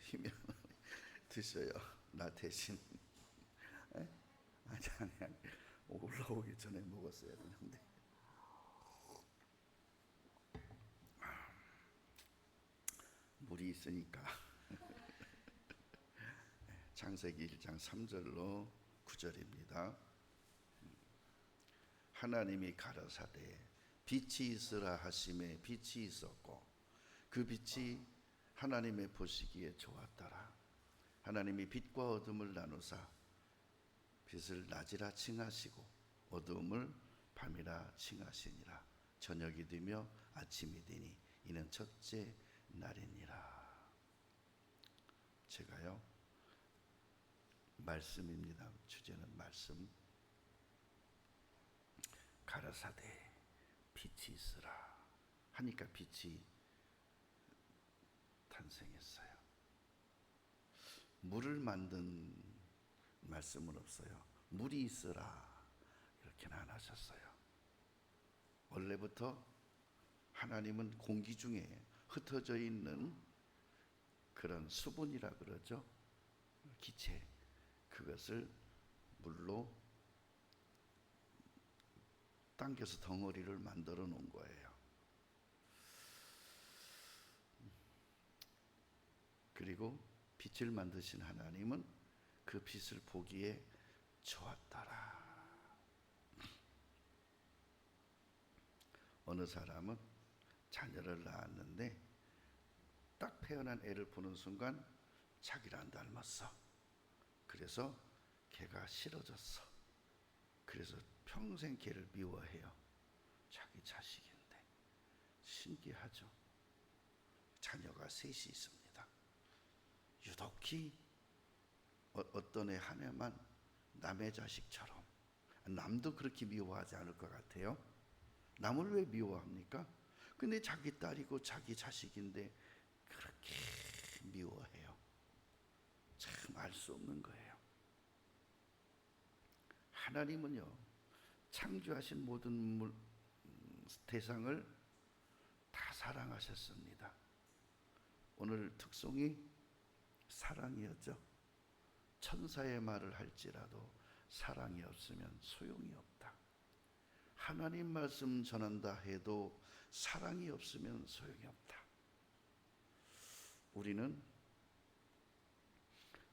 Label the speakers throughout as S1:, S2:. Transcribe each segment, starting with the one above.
S1: 힘이 드셔요. 나 대신. 에? 아니. 올라오기 전에 먹었어야 되는데. 물이 있으니까. 창세기 1장 3절로 9절입니다. 하나님이 가라사대 빛이 있으라 하심에 빛이 있었고 그 빛이 하나님의 보시기에 좋았더라. 하나님이 빛과 어둠을 나누사 빛을 낮이라 칭하시고 어둠을 밤이라 칭하시니라. 저녁이 되며 아침이 되니 이는 첫째 날이니라. 제가요 말씀입니다. 주제는 말씀. 가라사대 빛이 있으라 하니까 빛이 탄생했어요. 물을 만든 말씀은 없어요. 물이 있으라 이렇게는 안 하셨어요. 원래부터 하나님은 공기 중에 흩어져 있는 그런 수분이라 그러죠. 기체, 그것을 물로 당겨서 덩어리를 만들어 놓은 거예요. 그리고 빛을 만드신 하나님은 그 빛을 보기에 좋았더라. 어느 사람은 자녀를 낳았는데 딱 태어난 애를 보는 순간 자기랑 닮았어. 그래서 걔가 싫어졌어. 그래서 평생 걔를 미워해요. 자기 자식인데. 신기하죠. 자녀가 셋이 있습니다. 유독히 어떤 애 한 애만 남의 자식처럼. 남도 그렇게 미워하지 않을 것 같아요. 남을 왜 미워합니까? 근데 자기 딸이고 자기 자식인데 그렇게 미워해요. 참 알 수 없는 거예요. 하나님은요 창조하신 모든 대상을 다 사랑하셨습니다. 오늘 특송이 사랑이었죠. 천사의 말을 할지라도 사랑이 없으면 소용이 없다. 하나님 말씀 전한다 해도 사랑이 없으면 소용이 없다. 우리는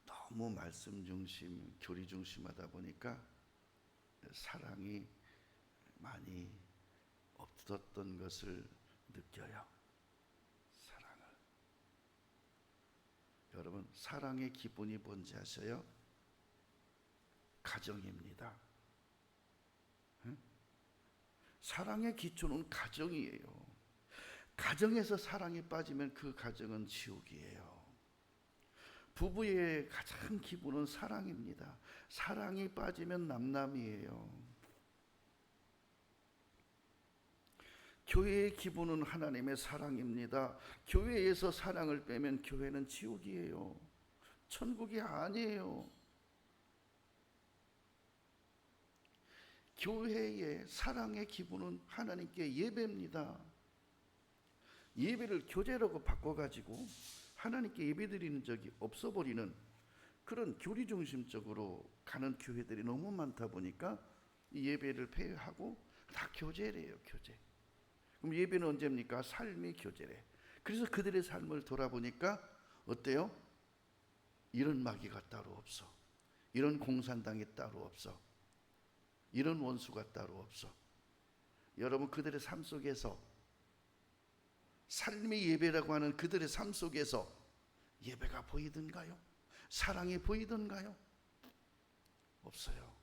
S1: 너무 말씀 중심, 교리 중심하다 보니까 사랑이 많이 없었던 것을 느껴요. 사랑을. 여러분, 사랑의 기본이 뭔지 아세요? 가정입니다. 응? 사랑의 기초는 가정이에요. 가정에서 사랑이 빠지면 그 가정은 지옥이에요. 부부의 가장 기본은 사랑입니다. 사랑이 빠지면 남남이에요. 교회의 기본은 하나님의 사랑입니다. 교회에서 사랑을 빼면 교회는 지옥이에요. 천국이 아니에요. 교회의 사랑의 기본은 하나님께 예배입니다. 예배를 교제라고 바꿔가지고 하나님께 예배드리는 적이 없어버리는 그런 교리 중심적으로 가는 교회들이 너무 많다 보니까 이 예배를 폐하고 다 교제래요. 교제. 그럼 예배는 언제입니까? 삶이 교제래. 그래서 그들의 삶을 돌아보니까 어때요? 이런 마귀가 따로 없어. 이런 공산당이 따로 없어. 이런 원수가 따로 없어. 여러분, 그들의 삶 속에서 삶의 예배라고 하는 그들의 삶 속에서 예배가 보이던가요? 사랑이 보이던가요? 없어요.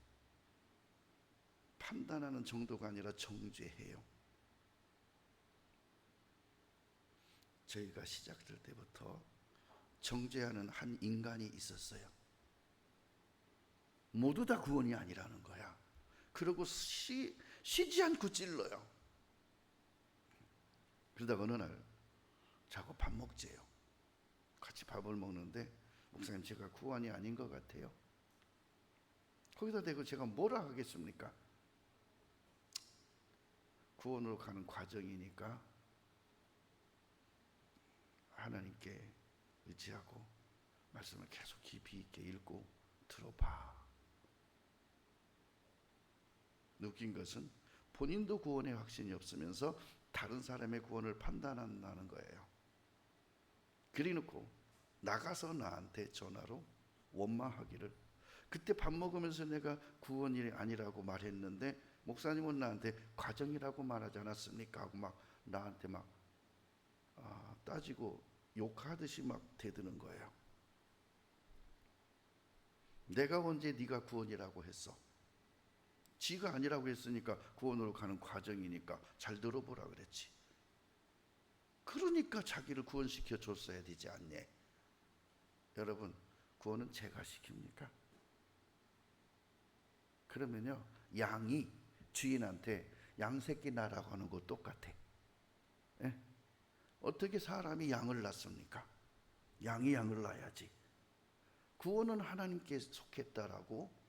S1: 판단하는 정도가 아니라 정죄해요. 저희가 시작될 때부터 정죄하는 한 인간이 있었어요. 모두 다 구원이 아니라는 거야. 그러고 쉬지 않고 찔러요. 그러다가 어느 날 자꾸 밥 먹재요. 같이 밥을 먹는데 목사님, 제가 구원이 아닌 것 같아요. 거기다 대고 제가 뭐라 하겠습니까? 구원으로 가는 과정이니까 하나님께 의지하고 말씀을 계속 깊이 있게 읽고 들어봐. 웃긴 것은 본인도 구원의 확신이 없으면서 다른 사람의 구원을 판단한다는 거예요. 그래놓고 나가서 나한테 전화로 원망하기를, 그때 밥 먹으면서 내가 구원이 아니라고 말했는데 목사님은 나한테 과정이라고 말하지 않았습니까? 하고 막 나한테 막 따지고 욕하듯이 막 대드는 거예요. 내가 언제 네가 구원이라고 했어? 지가 아니라고 했으니까 구원으로 가는 과정이니까 잘 들어보라 그랬지. 그러니까 자기를 구원시켜 줬어야 되지 않니? 여러분, 구원은 제가 시킵니까? 그러면요, 양이 주인한테 양새끼 나라고 하는 거 똑같아. 예? 어떻게 사람이 양을 낳습니까? 양이 양을 낳아야지. 구원은 하나님께 속했다라고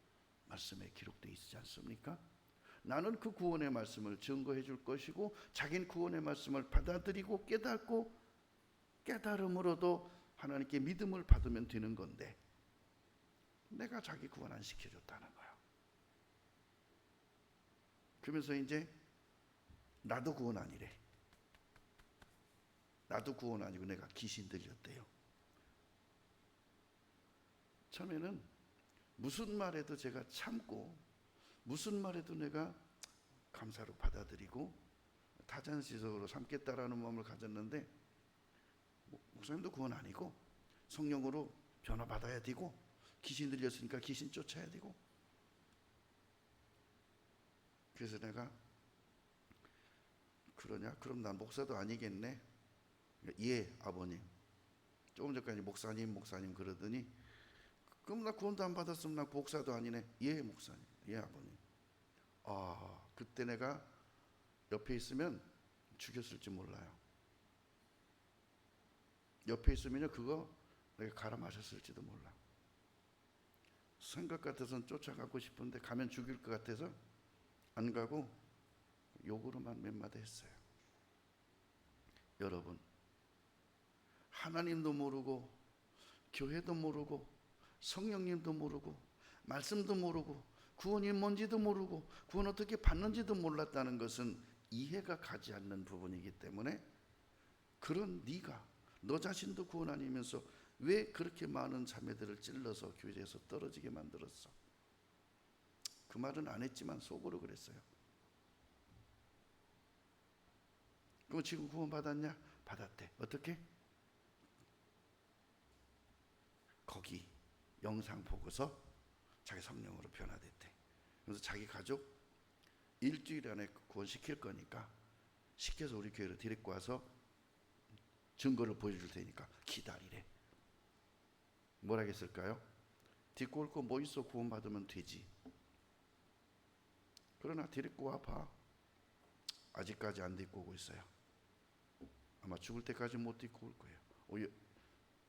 S1: 말씀에 기록되어 있지 않습니까? 나는 그 구원의 말씀을 증거해 줄 것이고 자기는 구원의 말씀을 받아들이고 깨닫고 깨달음으로도 하나님께 믿음을 받으면 되는 건데 내가 자기 구원 안 시켜줬다는 거야. 그러면서 이제 나도 구원 아니래. 나도 구원 아니고 내가 귀신 들렸대요. 처음에는 무슨 말해도 제가 참고 무슨 말해도 내가 감사로 받아들이고 타잔시적으로 삼겠다라는 마음을 가졌는데 목사님도 구원 아니고 성령으로 변화받아야 되고 귀신 들렸으니까 귀신 쫓아야 되고, 그래서 내가 그러냐? 그럼 난 목사도 아니겠네. 예, 아버님. 조금 전까지 목사님 그러더니 그럼 나 구원도 안 받았으면 나 목사도 아니네. 예, 목사님. 예, 아버님. 그때 내가 옆에 있으면 죽였을지 몰라요. 옆에 있으면요 그거 내가 갈아 마셨을지도 몰라. 생각 같아서는 쫓아가고 싶은데 가면 죽일 것 같아서 안 가고 욕으로만 몇 마디 했어요. 여러분, 하나님도 모르고 교회도 모르고 성령님도 모르고 말씀도 모르고 구원이 뭔지도 모르고 구원 어떻게 받는지도 몰랐다는 것은 이해가 가지 않는 부분이기 때문에 그런 네가 너 자신도 구원 아니면서 왜 그렇게 많은 자매들을 찔러서 교회에서 떨어지게 만들었어? 그 말은 안 했지만 속으로 그랬어요. 그럼 지금 구원 받았냐? 받았대. 어떻게? 거기 영상 보고서 자기 성령으로 변화됐대. 그래서 자기 가족 일주일 안에 구원시킬 거니까 시켜서 우리 교회로 데리고 와서 증거를 보여줄 테니까 기다리래. 뭐라 했을까요? 데리고 올 거 뭐 있어? 구원받으면 되지. 그러나 데리고 와봐. 아직까지 안 데리고 오고 있어요. 아마 죽을 때까지 못 데리고 올 거예요.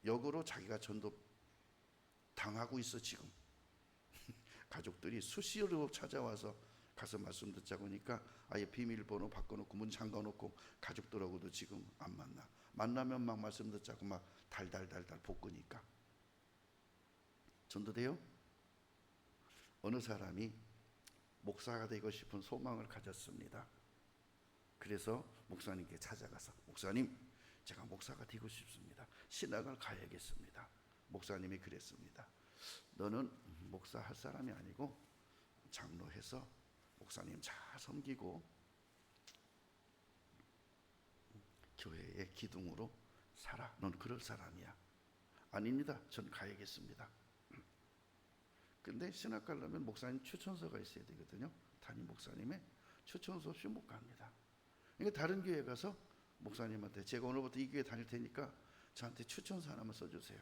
S1: 역으로 자기가 전도 당하고 있어 지금. 가족들이 수시로 찾아와서 가서 말씀 듣자고 하니까 아예 비밀번호 바꿔놓고 문 잠가놓고 가족들하고도 지금 안 만나. 만나면 막 말씀 듣자고 막 달달달달 볶으니까. 전도돼요? 어느 사람이 목사가 되고 싶은 소망을 가졌습니다. 그래서 목사님께 찾아가서 목사님, 제가 목사가 되고 싶습니다. 신학을 가야겠습니다. 목사님이 그랬습니다. 너는 목사할 사람이 아니고 장로해서 목사님 잘 섬기고 교회의 기둥으로 살아. 넌 그럴 사람이야. 아닙니다. 전 가야겠습니다. 근데 신학 가려면 목사님 추천서가 있어야 되거든요. 담임 목사님의 추천서 없이 못 갑니다. 그러니까 다른 교회 가서 목사님한테 제가 오늘부터 이 교회 다닐 테니까 저한테 추천서 하나만 써주세요.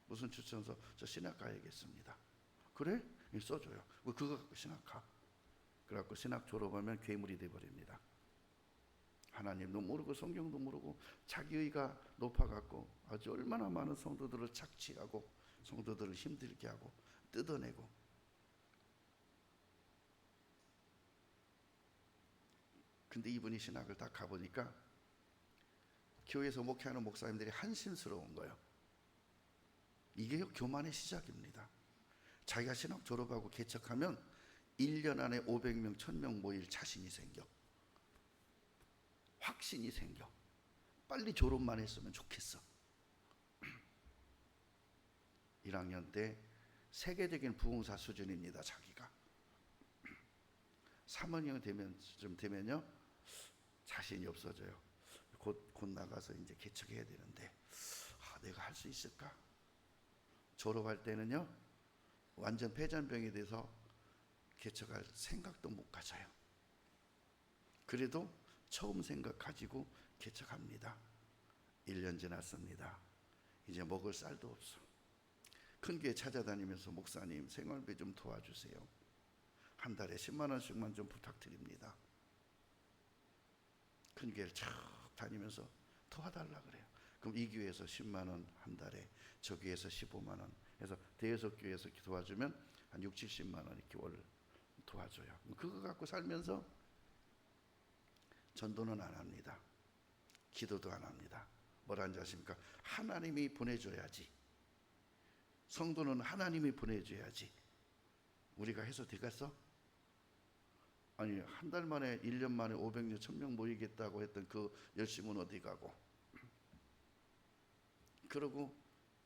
S1: 무슨 추천서? 저 신학 가야겠습니다. 그래? 써줘요. 그거 갖고 신학 가. 그래갖고 신학 졸업하면 괴물이 돼버립니다. 하나님도 모르고 성경도 모르고 자기의가 높아갖고 아주 얼마나 많은 성도들을 착취하고 성도들을 힘들게 하고 뜯어내고. 근데 이분이 신학을 딱 가보니까 교회에서 목회하는 목사님들이 한심스러운 거예요. 이게 교만의 시작입니다. 자기가 신학 졸업하고 개척하면 1년 안에 500명, 1000명 모일 자신이 생겨. 확신이 생겨. 빨리 졸업만 했으면 좋겠어. 1학년 때 세계적인 부흥사 수준입니다. 자기가 3학년 되면요 자신이 없어져요. 곧 나가서 이제 개척해야 되는데 내가 할 수 있을까? 졸업할 때는요 완전 폐잔병이 돼서 개척할 생각도 못 가져요. 그래도 처음 생각 가지고 개척합니다. 1년 지났습니다. 이제 먹을 쌀도 없어. 큰 교회 찾아다니면서 목사님 생활비 좀 도와주세요. 한 달에 10만 원씩만 좀 부탁드립니다. 큰 교회를 쭉 다니면서 도와달라 그래요. 그럼 이 교회에서 10만 원 한 달에, 저 교회에서 15만 원 해서 대여섯 교회에서 도와주면 한 6, 70만 원 이렇게 월 도와줘요. 그거 갖고 살면서 전도는 안 합니다. 기도도 안 합니다. 뭐라는지 아십니까? 하나님이 보내줘야지. 성도는 하나님이 보내줘야지. 우리가 해서 되겠어? 아니 한 달 만에 1년 만에 500명 1000명 모이겠다고 했던 그 열심은 어디 가고. 그러고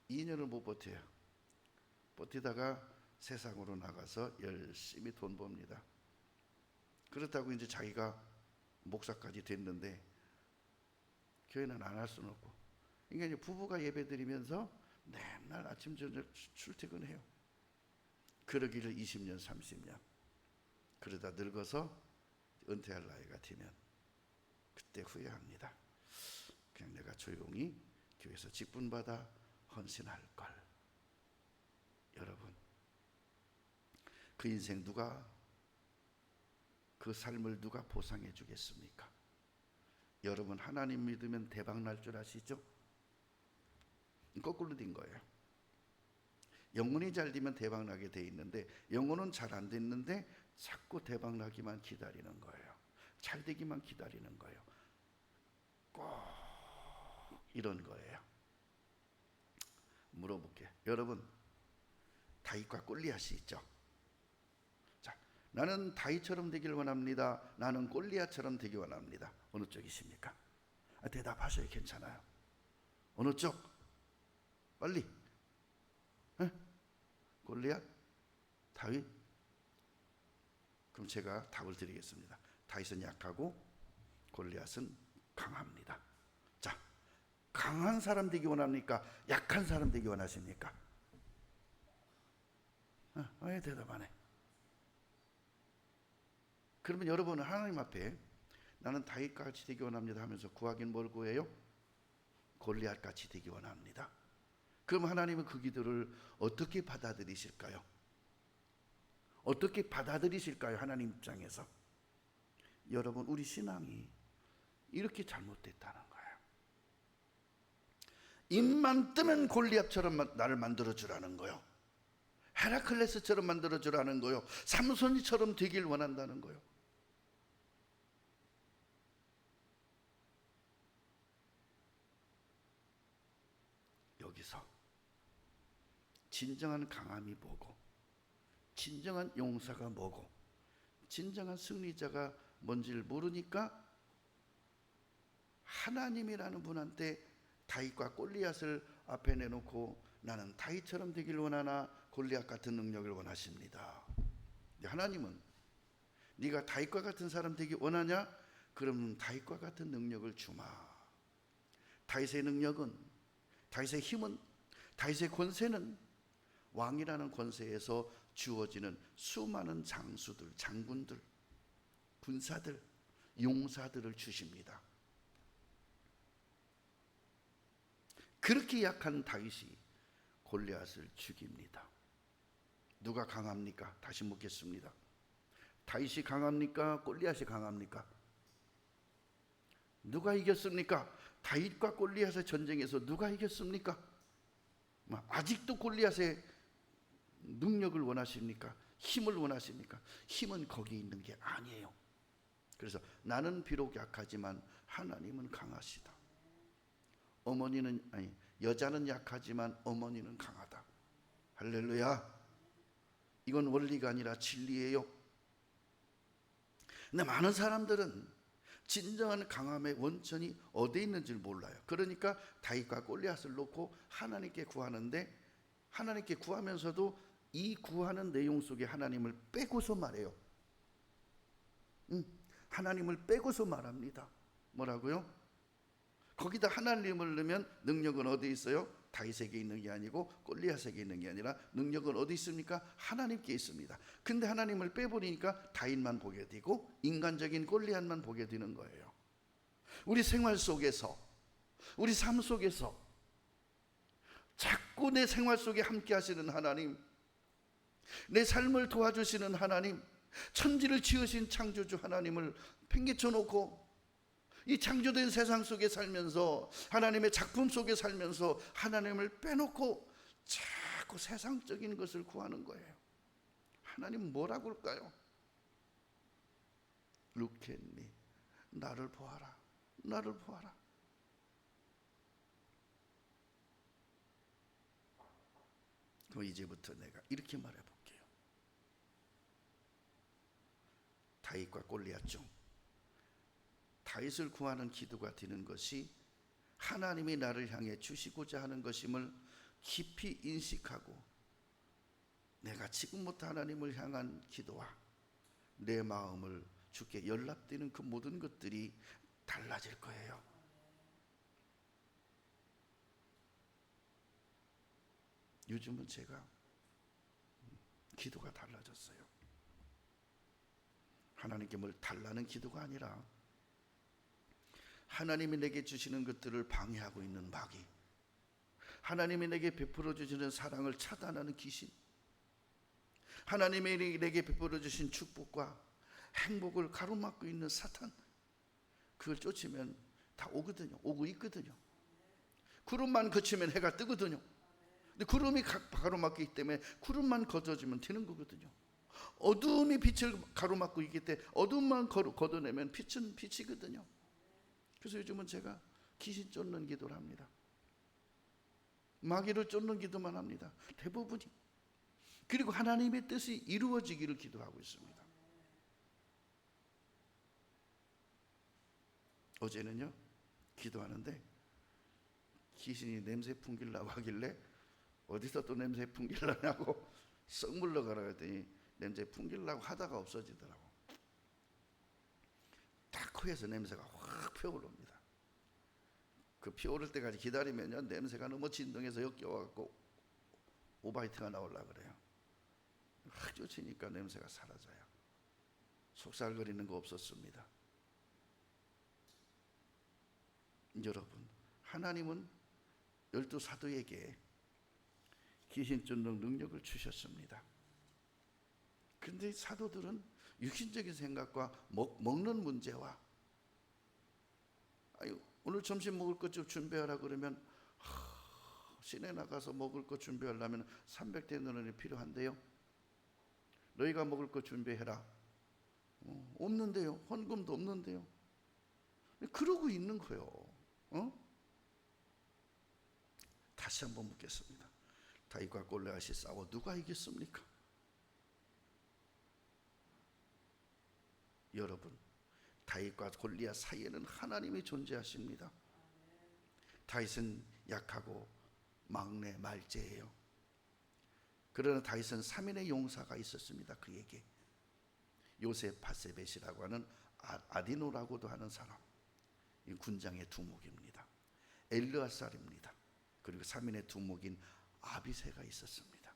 S1: 2년을 못 버텨요. 버티다가 세상으로 나가서 열심히 돈 법니다. 그렇다고 이제 자기가 목사까지 됐는데 교회는 안 할 수는 없고, 그러니까 이제 부부가 예배 드리면서 맨날 아침 저녁 출퇴근해요. 그러기를 20년 30년. 그러다 늙어서 은퇴할 나이가 되면 그때 후회합니다. 그냥 내가 조용히 교회에서 직분받아 헌신할 걸. 여러분, 그 인생 누가, 그 삶을 누가 보상해 주겠습니까? 여러분 하나님 믿으면 대박 날 줄 아시죠? 거꾸로 된 거예요. 영혼이 잘 되면 대박 나게 돼 있는데 영혼은 잘 안 됐는데 자꾸 대박 나기만 기다리는 거예요. 잘 되기만 기다리는 거예요. 꼭 이런 거예요. 물어볼게요. 여러분 다윗과 골리앗이 있죠. 자, 나는 다윗처럼 되길 원합니다. 나는 골리앗처럼 되길 원합니다. 어느 쪽이십니까? 대답하셔요. 괜찮아요. 어느 쪽? 빨리. 에? 골리앗? 다윗? 그럼 제가 답을 드리겠습니다. 다윗은 약하고 골리앗은 강합니다. 자, 강한 사람 되기 원합니까? 약한 사람 되기 원하십니까? 왜 대답 안 해? 그러면 여러분은 하나님 앞에 나는 다윗같이 되기 원합니다 하면서 구하긴 뭘 구해요? 골리앗같이 되기 원합니다. 그럼 하나님은 그 기도를 어떻게 받아들이실까요? 어떻게 받아들이실까요? 하나님 입장에서. 여러분 우리 신앙이 이렇게 잘못됐다는 거예요. 입만 뜨면 골리앗처럼 나를 만들어주라는 거요. 헤라클레스처럼 만들어주라는 거요. 삼손이처럼 되길 원한다는 거요. 여기서 진정한 강함이 뭐고, 진정한 용사가 뭐고, 진정한 승리자가 뭔지를 모르니까 하나님이라는 분한테 다윗과 골리앗을 앞에 내놓고 나는 다윗처럼 되길 원하나 골리앗 같은 능력을 원하십니다. 하나님은 네가 다윗과 같은 사람 되기 원하냐? 그럼 다윗과 같은 능력을 주마. 다윗의 능력은, 다윗의 힘은, 다윗의 권세는 왕이라는 권세에서 주어지는 수많은 장수들, 장군들, 군사들, 용사들을 주십니다. 그렇게 약한 다윗이 골리앗을 죽입니다. 누가 강합니까? 다시 묻겠습니다. 다윗이 강합니까? 골리앗이 강합니까? 누가 이겼습니까? 다윗과 골리앗의 전쟁에서 누가 이겼습니까? 아직도 골리앗의 능력을 원하십니까? 힘을 원하십니까? 힘은 거기 있는 게 아니에요. 그래서 나는 비록 약하지만 하나님은 강하시다. 어머니는, 아니, 여자는 약하지만 어머니는 강하다. 할렐루야. 이건 원리가 아니라 진리예요. 근데 많은 사람들은 진정한 강함의 원천이 어디에 있는지를 몰라요. 그러니까 다윗과 골리앗을 놓고 하나님께 구하는데, 하나님께 구하면서도 이 구하는 내용 속에 하나님을 빼고서 말해요. 하나님을 빼고서 말합니다. 뭐라고요? 거기다 하나님을 넣으면 능력은 어디 있어요? 다윗에게 있는 게 아니고 골리앗에게 있는 게 아니라 능력은 어디 있습니까? 하나님께 있습니다. 근데 하나님을 빼버리니까 다윗만 보게 되고 인간적인 골리앗만 보게 되는 거예요. 우리 생활 속에서, 우리 삶 속에서 자꾸 내 생활 속에 함께 하시는 하나님, 내 삶을 도와주시는 하나님, 천지를 지으신 창조주 하나님을 팽개쳐 놓고 이 창조된 세상 속에 살면서, 하나님의 작품 속에 살면서 하나님을 빼놓고 자꾸 세상적인 것을 구하는 거예요. 하나님 뭐라고 할까요? Look at me. 나를 보아라. 나를 보아라. 그럼 이제부터 내가 이렇게 말해볼게요. 다윗과 골리앗 중 다윗을 구하는 기도가 되는 것이 하나님이 나를 향해 주시고자 하는 것임을 깊이 인식하고, 내가 지금부터 하나님을 향한 기도와 내 마음을 주께 연락되는 그 모든 것들이 달라질 거예요. 요즘은 제가 기도가 달라졌어요. 하나님께 뭘 달라는 기도가 아니라 하나님이 내게 주시는 것들을 방해하고 있는 마귀, 하나님이 내게 베풀어 주시는 사랑을 차단하는 귀신, 하나님이 내게 베풀어 주신 축복과 행복을 가로막고 있는 사탄, 그걸 쫓으면 다 오거든요. 오고 있거든요. 구름만 거치면 해가 뜨거든요. 근데 구름이 가로막기 때문에 구름만 걷어지면 되는 거거든요. 어두움이 빛을 가로막고 있기 때문에 어두움만 걷어내면 빛은 빛이거든요. 그래서 요즘은 제가 귀신 쫓는 기도를 합니다. 마귀를 쫓는 기도만 합니다. 대부분이. 그리고 하나님의 뜻이 이루어지기를 기도하고 있습니다. 어제는요, 기도하는데 귀신이 냄새 풍기려고 하길래 어디서 또 냄새 풍기려냐고 썩 물러가라 했더니 냄새 풍기려고 하다가 없어지더라고. 딱 코에서 냄새가 확 피어오릅니다. 그 피어오를 때까지 기다리면요, 냄새가 너무 진동해서 역겨워갖고 오바이트가 나오려고 그래요. 확 쫓으니까 냄새가 사라져요. 속살거리는 거 없었습니다. 여러분, 하나님은 12 사도에게 귀신 쫓는 능력을 주셨습니다. 그런데 사도들은 육신적인 생각과 먹는 문제와, 오늘 점심 먹을 것 좀 준비하라 그러면 시내 나가서 먹을 것 준비하려면 300데나리온이 필요한데요. 너희가 먹을 것 준비해라. 없는데요. 헌금도 없는데요. 그러고 있는 거예요. 다시 한번 묻겠습니다. 다윗과 골리앗이 싸워 누가 이겼습니까? 여러분, 다윗과 골리앗 사이에는 하나님이 존재하십니다. 다윗은 약하고 막내 말제예요. 그러나 다윗은 3인의 용사가 있었습니다. 그에게 요셉 바세벳이라고 하는 아디노라고도 하는 사람, 이 군장의 두목입니다. 엘르아살입니다. 그리고 3인의 두목인 아비새가 있었습니다.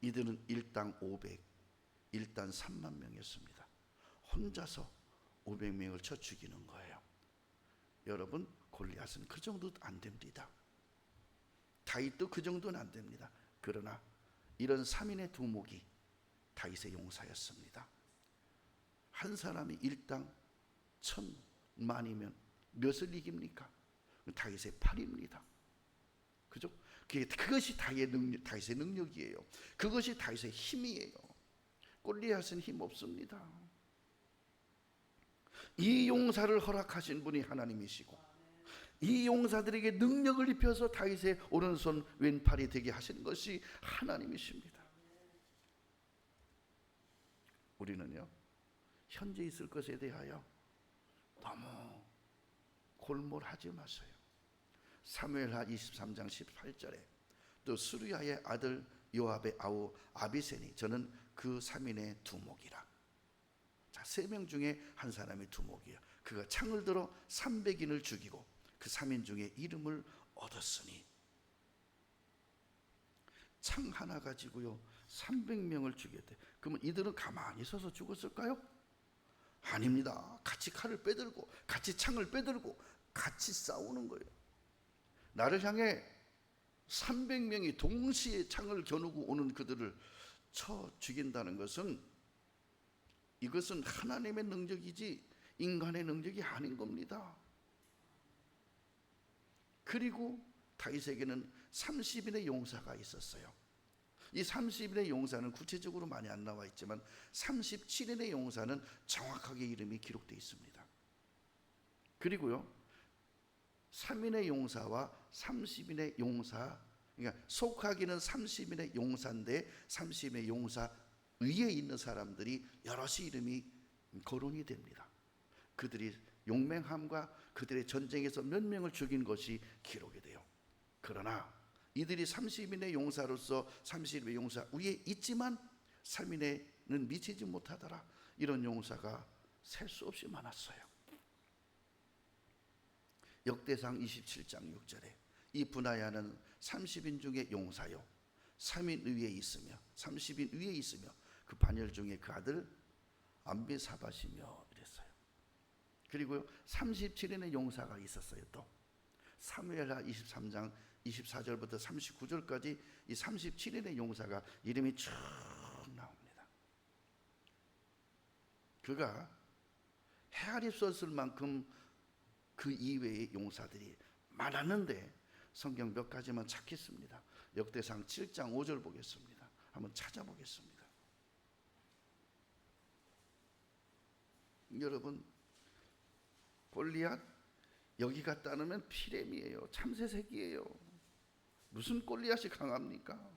S1: 이들은 일당 500, 일단 3만 명이었습니다. 혼자서 500명을 쳐 죽이는 거예요. 여러분, 골리앗은 그 정도도 안 됩니다. 다윗도 그 정도는 안 됩니다. 그러나 이런 3인의 두목이 다윗의 용사였습니다. 한 사람이 일당 1000만이면 몇을 이깁니까? 다윗의 8입니다. 그죠? 그것이 다윗의 능력이에요. 그것이 다윗의 힘이에요. 골리앗은 힘 없습니다. 이 용사를 허락하신 분이 하나님이시고, 이 용사들에게 능력을 입혀서 다윗의 오른손 왼팔이 되게 하신 것이 하나님이십니다. 우리는요, 현재 있을 것에 대하여 너무 골몰하지 마세요. 사무엘하 23장 18절에 또 스루야의 아들 요압의 아우 아비센이 저는 그 3인의 두목이라. 자, 3명 중에 한 사람이 두목이에요. 그가 창을 들어 300인을 죽이고 그 3인 중에 이름을 얻었으니. 창 하나 가지고요 300명을 죽였대. 그러면 이들은 가만히 서서 죽었을까요? 아닙니다. 같이 칼을 빼들고 같이 창을 빼들고 같이 싸우는 거예요. 나를 향해 300명이 동시에 창을 겨누고 오는 그들을 쳐 죽인다는 것은, 이것은 하나님의 능력이지 인간의 능력이 아닌 겁니다. 그리고 다윗에게는 30인의 용사가 있었어요. 이 30인의 용사는 구체적으로 많이 안 나와 있지만 37인의 용사는 정확하게 이름이 기록되어 있습니다. 그리고요 3인의 용사와 30인의 용사, 그러니까 속하기는 30인의 용사인데 30인의 용사 위에 있는 사람들이 여럿이 이름이 거론이 됩니다. 그들이 용맹함과 그들의 전쟁에서 몇 명을 죽인 것이 기록이 돼요. 그러나 이들이 30인의 용사로서 30인의 용사 위에 있지만 3인에는 미치지 못하더라. 이런 용사가 셀 수 없이 많았어요. 역대상 27장 6절에 이 분하야는 30인 중에 용사요 3인 위에 있으며 30인 위에 있으며 그 반열 중에 그 아들 암비사밧이며 이랬어요. 그리고 37인의 용사가 있었어요. 또 사무엘하 23장 24절부터 39절까지 이 37인의 용사가 이름이 쭉 나옵니다. 그가 헤아릴 수 없을 만큼 그 이외의 용사들이 많았는데 성경 몇 가지만 찾겠습니다. 역대상 7장 5절 보겠습니다. 한번 찾아보겠습니다. 여러분, 골리앗 여기 갔다 놓으면 피렘이에요. 참새새끼예요. 무슨 골리앗이 강합니까?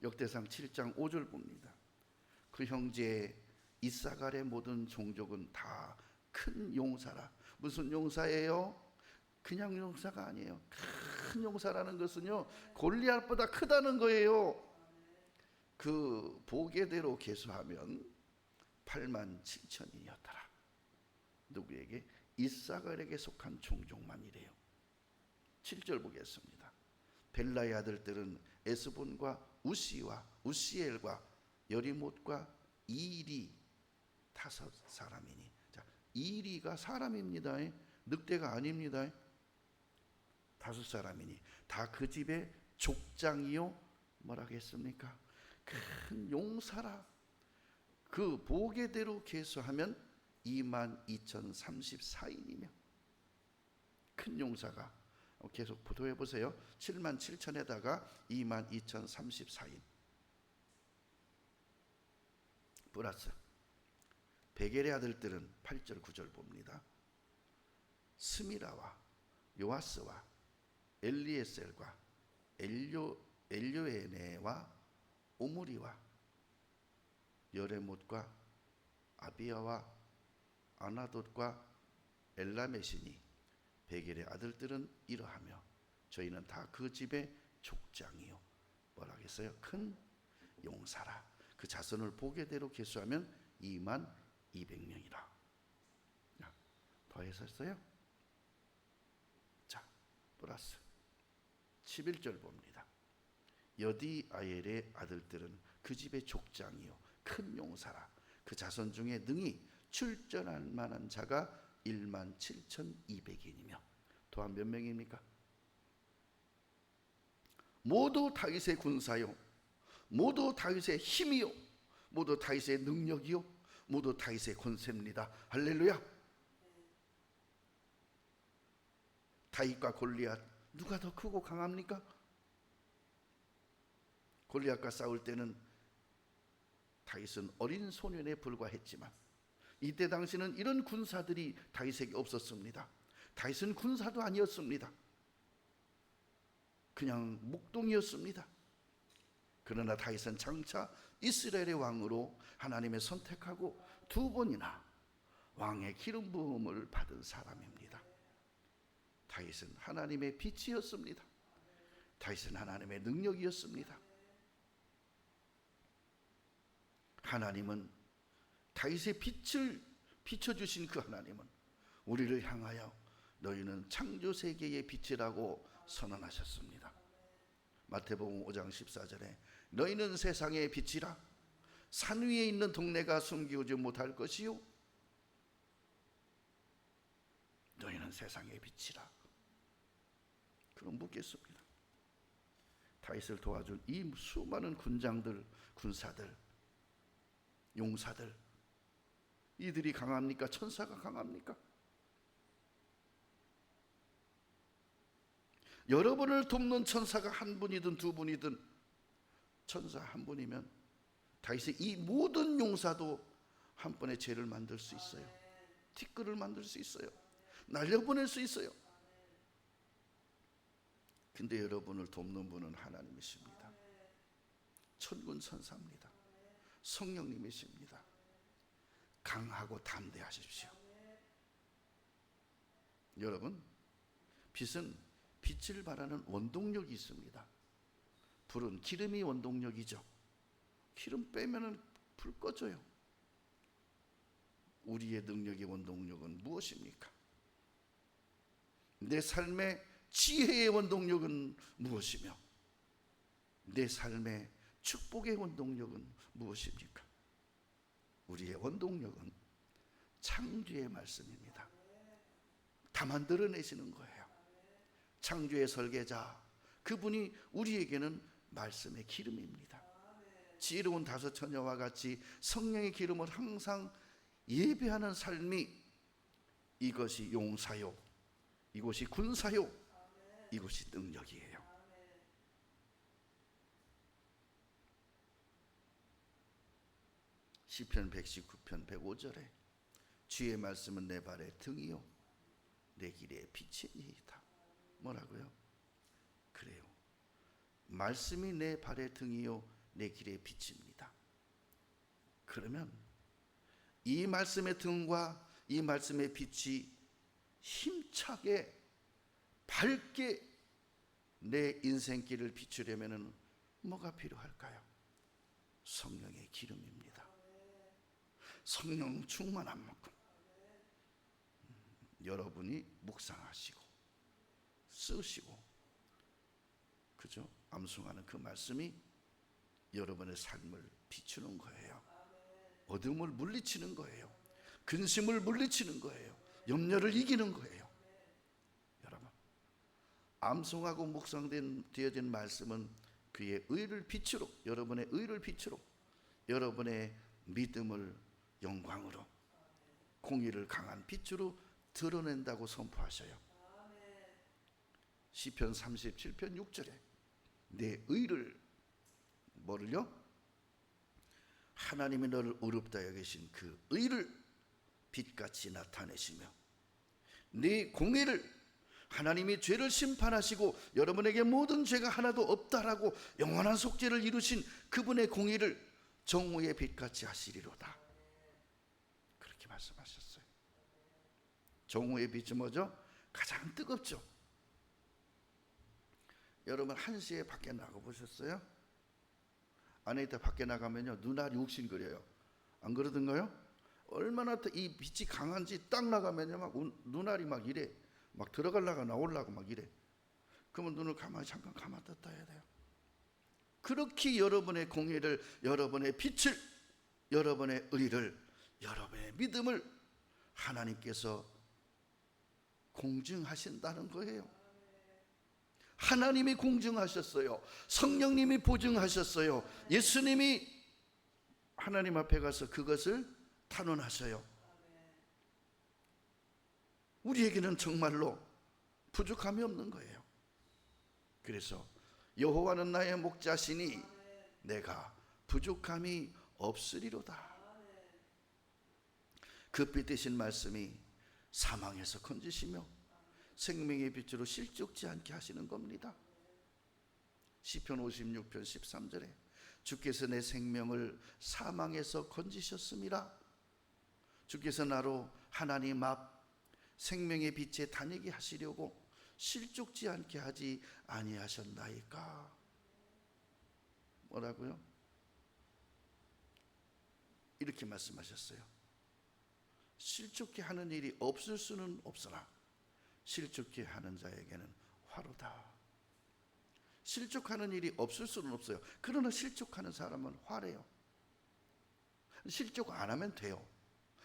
S1: 역대상 7장 5절 봅니다. 그 형제 이사갈의 모든 종족은 다 큰 용사라. 무슨 용사예요? 그냥 용사가 아니에요. 큰 용사라는 것은요 골리앗보다 크다는 거예요. 그 보게대로 계수하면 8만 7천이었더라. 누구에게? 이사갈에게 속한 종족만이래요. 7절 보겠습니다. 벨라의 아들들은 에스본과 우시와 우시엘과 여리못과 이리 5사람이니. 자, 이리가 사람입니다. 늑대가 아닙니다. 5사람이니 다 그 집의 족장이요 뭐라 하겠습니까? 큰 용사라. 그 보게대로 계수하면 22,034인이며 큰 용사가 계속 부도해 보세요. 7만 7천에다가 22,034인 플러스 베겔의 아들들은 8절 9절 봅니다. 스미라와 요아스와 엘리에셀과 엘료에네와 오므리와 여레못과 아비야와 아나돗과 엘라메시니 베겔의 아들들은 이러하며 저희는 다 그 집의 족장이요 뭐라 하겠어요? 큰 용사라. 그 자손을 보게대로 계수하면 22,000명이라. 더했었어요? 자, 플러스 11절 봅니다. 여디아엘의 아들들은 그 집의 족장이요 큰 용사라. 그 자손 중에 능히 출전할 만한 자가 17,200인이며 또한 몇 명입니까? 모두 다윗의 군사요 모두 다윗의 힘이요 모두 다윗의 능력이요 모두 다윗의 권세입니다. 할렐루야. 다윗과 골리앗 누가 더 크고 강합니까? 골리앗과 싸울 때는 다윗은 어린 소년에 불과했지만 이때 당시는 이런 군사들이 다윗에게 없었습니다. 다윗은 군사도 아니었습니다. 그냥 목동이었습니다. 그러나 다윗은 장차 이스라엘의 왕으로 하나님의 선택하고 2번이나 왕의 기름 부음을 받은 사람입니다. 다윗은 하나님의 빛이었습니다. 다윗은 하나님의 능력이었습니다. 하나님은 다윗의 빛을 비춰주신 그 하나님은 우리를 향하여 너희는 창조 세계의 빛이라고 선언하셨습니다. 마태복음 5장 14절에 너희는 세상의 빛이라 산 위에 있는 동네가 숨기지 못할 것이요 너희는 세상의 빛이라. 그럼 묻겠습니다. 다윗을 도와준 이 수많은 군장들, 군사들, 용사들, 이들이 강합니까? 천사가 강합니까? 여러분을 돕는 천사가 한 분이든 2분이든 천사 한 분이면 다윗의 이 모든 용사도 한 번의 죄를 만들 수 있어요. 티끌을 만들 수 있어요. 날려보낼 수 있어요. 근데 여러분을 돕는 분은 하나님이십니다. 천군 천사입니다. 성령님이십니다. 강하고 담대하십시오. 여러분, 빛은 빛을 발하는 원동력이 있습니다. 불은 기름이 원동력이죠. 기름 빼면은 불 꺼져요. 우리의 능력의 원동력은 무엇입니까? 내 삶의 지혜의 원동력은 무엇이며 내 삶의 축복의 원동력은 무엇입니까? 우리의 원동력은 창조의 말씀입니다. 다 만들어내시는 거예요. 창조의 설계자, 그분이 우리에게는 말씀의 기름입니다. 지혜로운 5 처녀와 같이 성령의 기름을 항상 예배하는 삶이, 이것이 용사요, 이것이 군사요, 이것이 능력이에요. 시편 119편 105절에 주의 말씀은 내 발의 등이요 내 길의 빛이니이다. 뭐라고요? 그래요. 말씀이 내 발의 등이요 내 길의 빛입니다. 그러면 이 말씀의 등과 이 말씀의 빛이 힘차게 밝게 내 인생길을 비추려면 뭐가 필요할까요? 성령의 기름입니다. 성령 충만한 만큼 여러분이 묵상하시고 쓰시고, 그죠? 암송하는 그 말씀이 여러분의 삶을 비추는 거예요. 어둠을 물리치는 거예요. 근심을 물리치는 거예요. 염려를 이기는 거예요. 여러분, 암송하고 묵상되어진 말씀은 그의 의를 빛으로, 여러분의 의를 빛으로, 여러분의 믿음을 영광으로, 공의를 강한 빛으로 드러낸다고 선포하셔요. 시편 37편 6절에 내 의를, 뭐를요? 하나님이 너를 의롭다 여기신 그 의를 빛같이 나타내시며 네 공의를, 하나님이 죄를 심판하시고 여러분에게 모든 죄가 하나도 없다라고 영원한 속죄를 이루신 그분의 공의를 정오의 빛같이 하시리로다. 그렇게 말씀하셨어요. 정오의 빛이 뭐죠? 가장 뜨겁죠. 여러분 1시에 밖에 나가보셨어요? 안에 있다 밖에 나가면요 눈알이 욱신거려요. 안 그러던가요? 얼마나 이 빛이 강한지 딱 나가면요 막 눈알이 막 이래, 막 들어가려고 나오려고 막 이래. 그러면 눈을 가만히 잠깐 감았다 해야 돼요. 그렇게 여러분의 공의를, 여러분의 빛을, 여러분의 의를, 여러분의 믿음을 하나님께서 공증하신다는 거예요. 하나님이 공증하셨어요. 성령님이 보증하셨어요. 예수님이 하나님 앞에 가서 그것을 탄원하셔요. 우리에게는 정말로 부족함이 없는 거예요. 그래서 여호와는 나의 목자시니 내가 부족함이 없으리로다. 그 빛 되신 말씀이 사망에서 건지시며 생명의 빛으로 실족지 않게 하시는 겁니다. 시편 56편 13절에 주께서 내 생명을 사망에서 건지셨음이라. 주께서 나로 하나님 앞 생명의 빛에 다니게 하시려고 실족지 않게 하지 아니하셨나이까. 뭐라고요? 이렇게 말씀하셨어요. 실족케 하는 일이 없을 수는 없으나 실족케 하는 자에게는 화로다. 실족하는 일이 없을 수는 없어요. 그러나 실족하는 사람은 화래요. 실족 안 하면 돼요.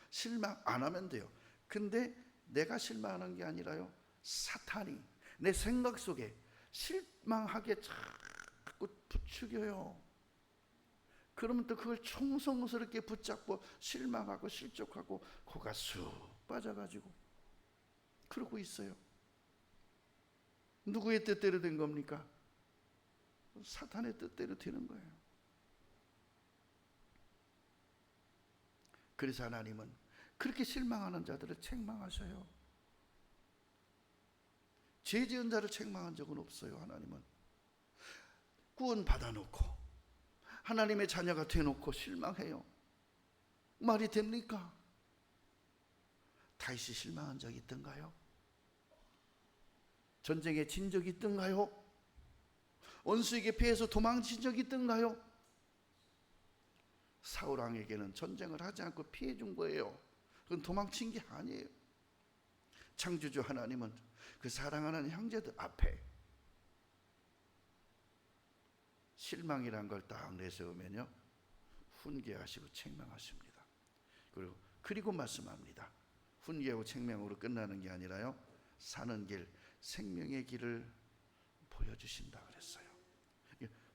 S1: 실망 안 하면 돼요. 근데 내가 실망하는 게 아니라요, 사탄이 내 생각 속에 실망하게 자꾸 부추겨요. 그러면 또 그걸 총성스럽게 붙잡고 실망하고 실족하고 코가 쑥 빠져가지고 그러고 있어요. 누구의 뜻대로 된 겁니까? 사탄의 뜻대로 되는 거예요. 그래서 하나님은 그렇게 실망하는 자들을 책망하셔요. 죄 지은 자를 책망한 적은 없어요. 하나님은 구원 받아놓고 하나님의 자녀가 되놓고 실망해요. 말이 됩니까? 다윗이 실망한 적이 있던가요? 전쟁에 진 적이 있던가요? 원수에게 피해서 도망친 적이 있던가요? 사울 왕에게는 전쟁을 하지 않고 피해 준 거예요. 그건 도망친 게 아니에요. 창조주 하나님은 그 사랑하는 형제들 앞에 실망이란 걸 딱 내세우면요, 훈계하시고 책망하십니다. 그리고 말씀합니다. 훈계하고 책망으로 끝나는 게 아니라요, 사는 길, 생명의 길을 보여주신다 그랬어요.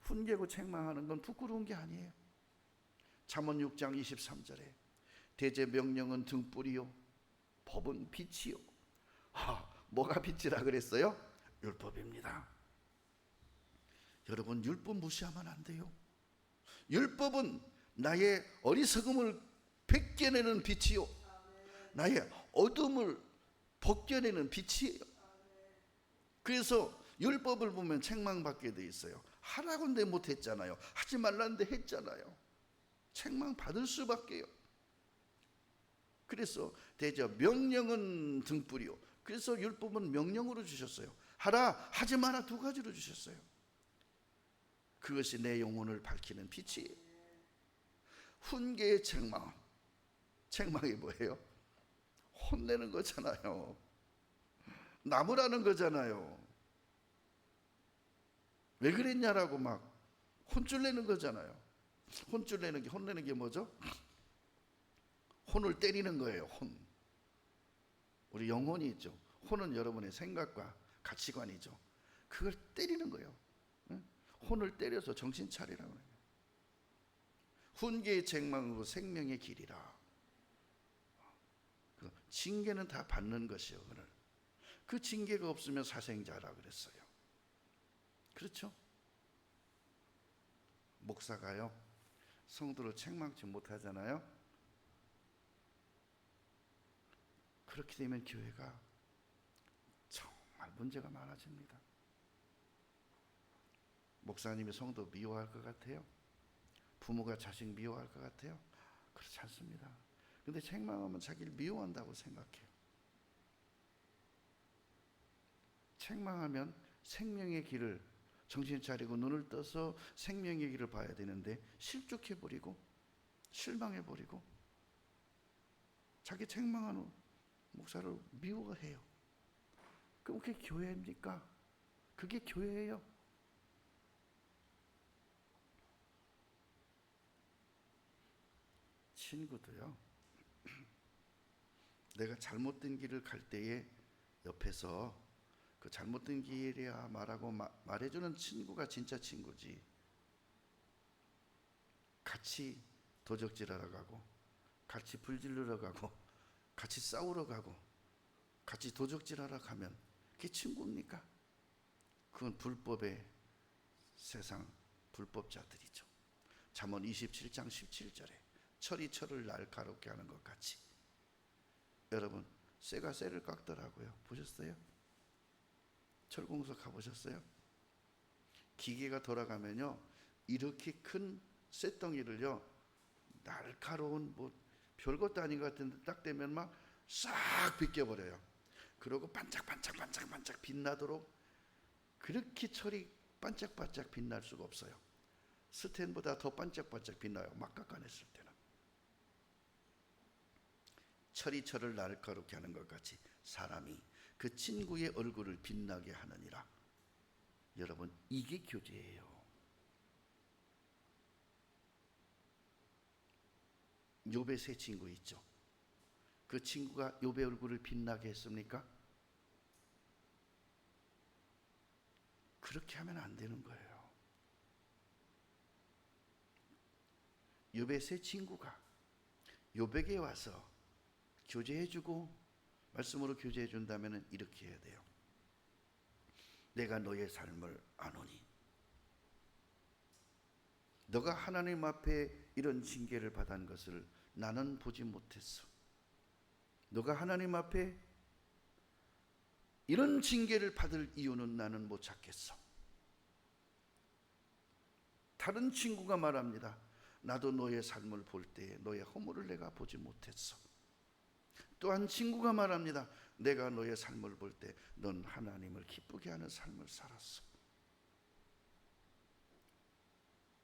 S1: 훈계하고 책망하는 건 부끄러운 게 아니에요. 잠언 6장 23절에 대제 명령은 등불이요 법은 빛이요. 뭐가 빛이라 그랬어요? 율법입니다. 여러분, 율법 무시하면 안 돼요. 율법은 나의 어리석음을 벗겨내는 빛이요, 나의 어둠을 벗겨내는 빛이에요. 그래서 율법을 보면 책망받게 돼 있어요. 하라고는데 못했잖아요. 하지 말라는데 했잖아요. 책망받을 수밖에요. 그래서 대저 명령은 등불이요. 그래서 율법은 명령으로 주셨어요. 하라, 하지 마라, 두 가지로 주셨어요. 그것이 내 영혼을 밝히는 빛이에요. 훈계의 책망, 책망이 뭐예요? 혼내는 거잖아요. 나무라는 거잖아요. 왜 그랬냐라고 막 혼쭐 내는 거잖아요. 혼쭐 내는 게, 혼내는 게 뭐죠? 혼을 때리는 거예요. 혼. 우리 영혼이 있죠. 혼은 여러분의 생각과 가치관이죠. 그걸 때리는 거예요. 혼을 때려서 정신 차리라고 해요. 훈계의 책망으로 생명의 길이라. 징계는 다 받는 것이요. 그 징계가 없으면 사생자라 그랬어요. 그렇죠? 목사가요, 성도를 책망치 못하잖아요. 그렇게 되면 교회가 정말 문제가 많아집니다. 목사님이 성도 미워할 것 같아요? 부모가 자식 미워할 것 같아요? 그렇지 않습니다. 근데 책망하면 자기를 미워한다고 생각해요. 책망하면 생명의 길을, 정신 차리고 눈을 떠서 생명의 길을 봐야 되는데 실족해버리고 실망해버리고 자기 책망하는 목사를 미워해요. 그럼 그게 교회입니까? 그게 교회예요. 친구도요, 내가 잘못된 길을 갈 때에 옆에서 그 잘못된 길이야 말하고 말해주는 친구가 진짜 친구지. 같이 도적질하러 가고, 같이 불질르러 가고, 같이 싸우러 가고, 같이 도적질하러 가면 그게 친구입니까? 그건 불법의 세상 불법자들이죠. 잠언 27장 17절에 철이 철을 날카롭게 하는 것 같이. 여러분, 쇠가 쇠를 깎더라고요. 보셨어요? 철공소 가보셨어요? 기계가 돌아가면요, 이렇게 큰 쇳덩이를요, 날카로운 뭐 별것도 아닌 것 같은데 딱 되면 막 싹 벗겨버려요. 그러고 반짝반짝 빛나도록, 그렇게 철이 반짝반짝 빛날 수가 없어요. 스텐보다 더 반짝반짝 빛나요, 막 깎아냈을 때는. 철이 철을 날카롭게 하는 것 같이 사람이 그 친구의 얼굴을 빛나게 하느니라. 여러분, 이게 교제예요. 욥의 세 친구 있죠. 그 친구가 욥의 얼굴을 빛나게 했습니까? 그렇게 하면 안 되는 거예요. 욥의 세 친구가 욥에게 와서 교제해주고 말씀으로 교제해준다면 이렇게 해야 돼요. 내가 너의 삶을 아노니 너가 하나님 앞에 이런 징계를 받은 것을 나는 보지 못했어. 너가 하나님 앞에 이런 징계를 받을 이유는 나는 못 찾겠어. 다른 친구가 말합니다. 나도 너의 삶을 볼 때 너의 허물을 내가 보지 못했어. 또한 친구가 말합니다. 내가 너의 삶을 볼 때 넌 하나님을 기쁘게 하는 삶을 살았어.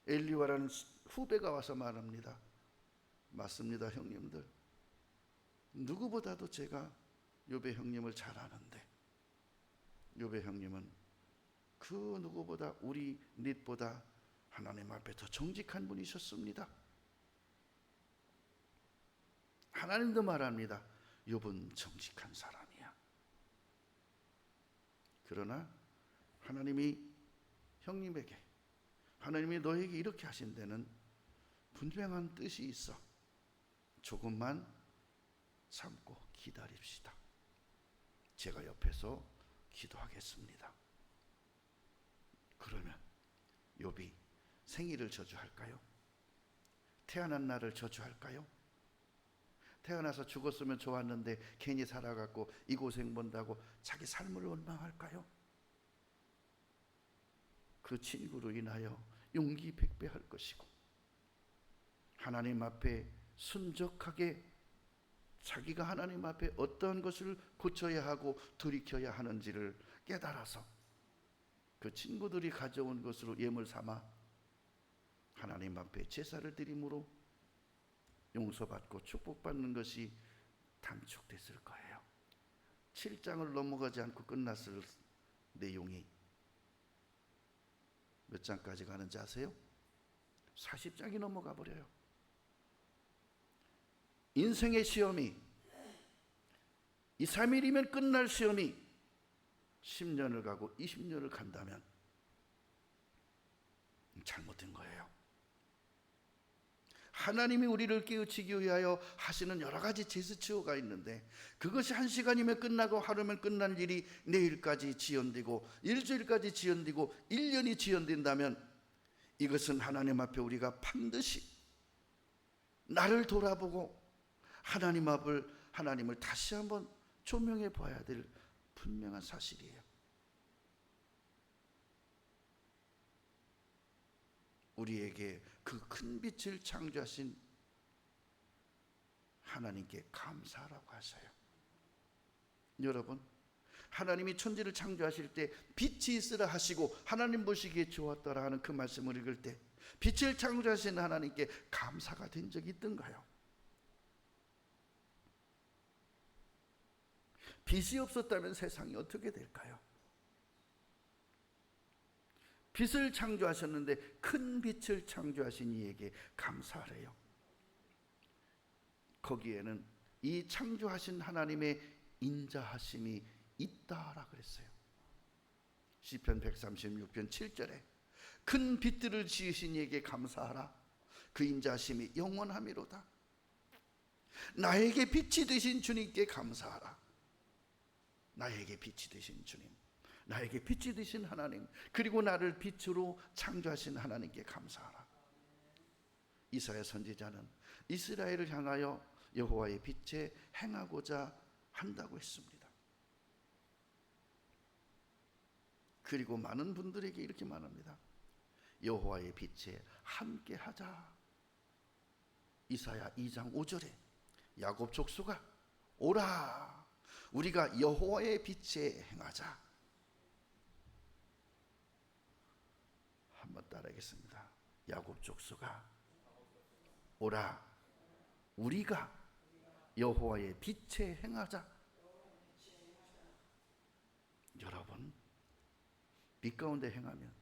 S1: 엘리와라는 후배가 와서 말합니다. 맞습니다, 형님들. 누구보다도 제가 욥의 형님을 잘 아는데 욥의 형님은 그 누구보다 우리 닛보다 하나님 앞에 더 정직한 분이셨습니다. 하나님도 말합니다. 욥은 정직한 사람이야. 그러나 하나님이 형님에게, 하나님이 너에게 이렇게 하신 데는 분명한 뜻이 있어. 조금만 참고 기다립시다. 제가 옆에서 기도하겠습니다. 그러면 욥이 생일을 저주할까요? 태어난 날을 저주할까요? 태어나서 죽었으면 좋았는데 괜히 살아갖고 이 고생 본다고 자기 삶을 원망할까요? 그 친구로 인하여 용기 백배할 것이고 하나님 앞에 순적하게 자기가 하나님 앞에 어떤 것을 고쳐야 하고 돌이켜야 하는지를 깨달아서 그 친구들이 가져온 것으로 예물 삼아 하나님 앞에 제사를 드림으로 용서받고 축복받는 것이 단축됐을 거예요. 7장을 넘어가지 않고 끝났을 내용이 몇 장까지 가는지 아세요? 40장이 넘어가 버려요. 인생의 시험이 2, 3일이면 끝날 시험이 10년을 가고 20년을 간다면 잘못된 거예요. 하나님이 우리를 깨우치기 위하여 하시는 여러 가지 제스처가 있는데 그것이 1시간이면 끝나고 하루면 끝날 일이 내일까지 지연되고 일주일까지 지연되고 1년이 지연된다면 이것은 하나님 앞에 우리가 반드시 나를 돌아보고 하나님을 다시 한번 조명해 봐야 될 분명한 사실이에요. 우리에게 그 큰 빛을 창조하신 하나님께 감사하라고 하셔요. 여러분, 하나님이 천지를 창조하실 때 빛이 있으라 하시고 하나님 보시기에 좋았더라 하는 그 말씀을 읽을 때 빛을 창조하신 하나님께 감사가 된 적이 있던가요? 빛이 없었다면 세상이 어떻게 될까요? 빛을 창조하셨는데 큰 빛을 창조하신 이에게 감사하래요. 거기에는 이 창조하신 하나님의 인자하심이 있다라 그랬어요. 시편 136편 7절에 큰 빛들을 지으신 이에게 감사하라. 그 인자하심이 영원하미로다. 나에게 빛이 되신 주님께 감사하라. 나에게 빛이 되신 주님, 나에게 빛이 되신 하나님, 그리고 나를 빛으로 창조하신 하나님께 감사하라. 이사야 선지자는 이스라엘을 향하여 여호와의 빛에 행하고자 한다고 했습니다. 그리고 많은 분들에게 이렇게 말합니다. 여호와의 빛에 함께하자. 이사야 2장 5절에 야곱 족속아 오라, 우리가 여호와의 빛에 행하자. 한번 따라하겠습니다. 야곱 족속아 오라, 우리가 여호와의 빛에 행하자. 여러분, 빛 가운데 행하면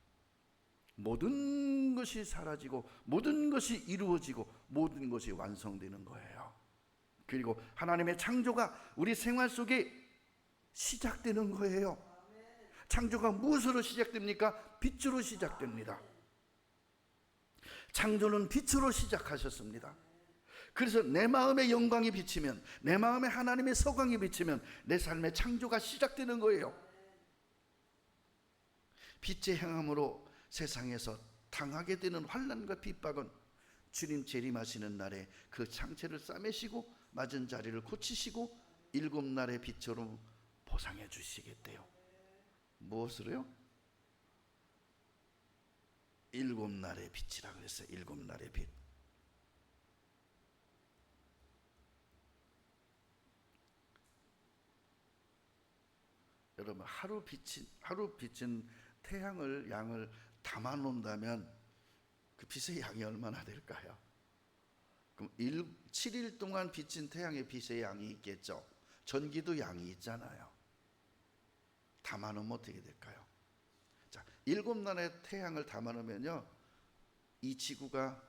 S1: 모든 것이 사라지고 모든 것이 이루어지고 모든 것이 완성되는 거예요. 그리고 하나님의 창조가 우리 생활 속에 시작되는 거예요. 창조가 무엇으로 시작됩니까? 빛으로 시작됩니다. 창조는 빛으로 시작하셨습니다. 그래서 내 마음의 영광이 비치면, 내 마음에 하나님의 서광이 비치면 내 삶의 창조가 시작되는 거예요. 빛의 행함으로 세상에서 당하게 되는 환난과 핍박은 주님 재림하시는 날에 그 창체를 싸매시고 맞은 자리를 고치시고 7날의 빛으로 보상해 주시겠대요. 무엇으로요? 7날의 빛이라 그랬어요. 7날의 빛. 여러분, 하루 비친 태양을 양을 담아 놓는다면 그 빛의 양이 얼마나 될까요? 그럼 7일 동안 비친 태양의 빛의 양이 있겠죠. 전기도 양이 있잖아요. 담아 놓으면 어떻게 될까요? 자, 7날의 태양을 담아 놓으면요, 이 지구가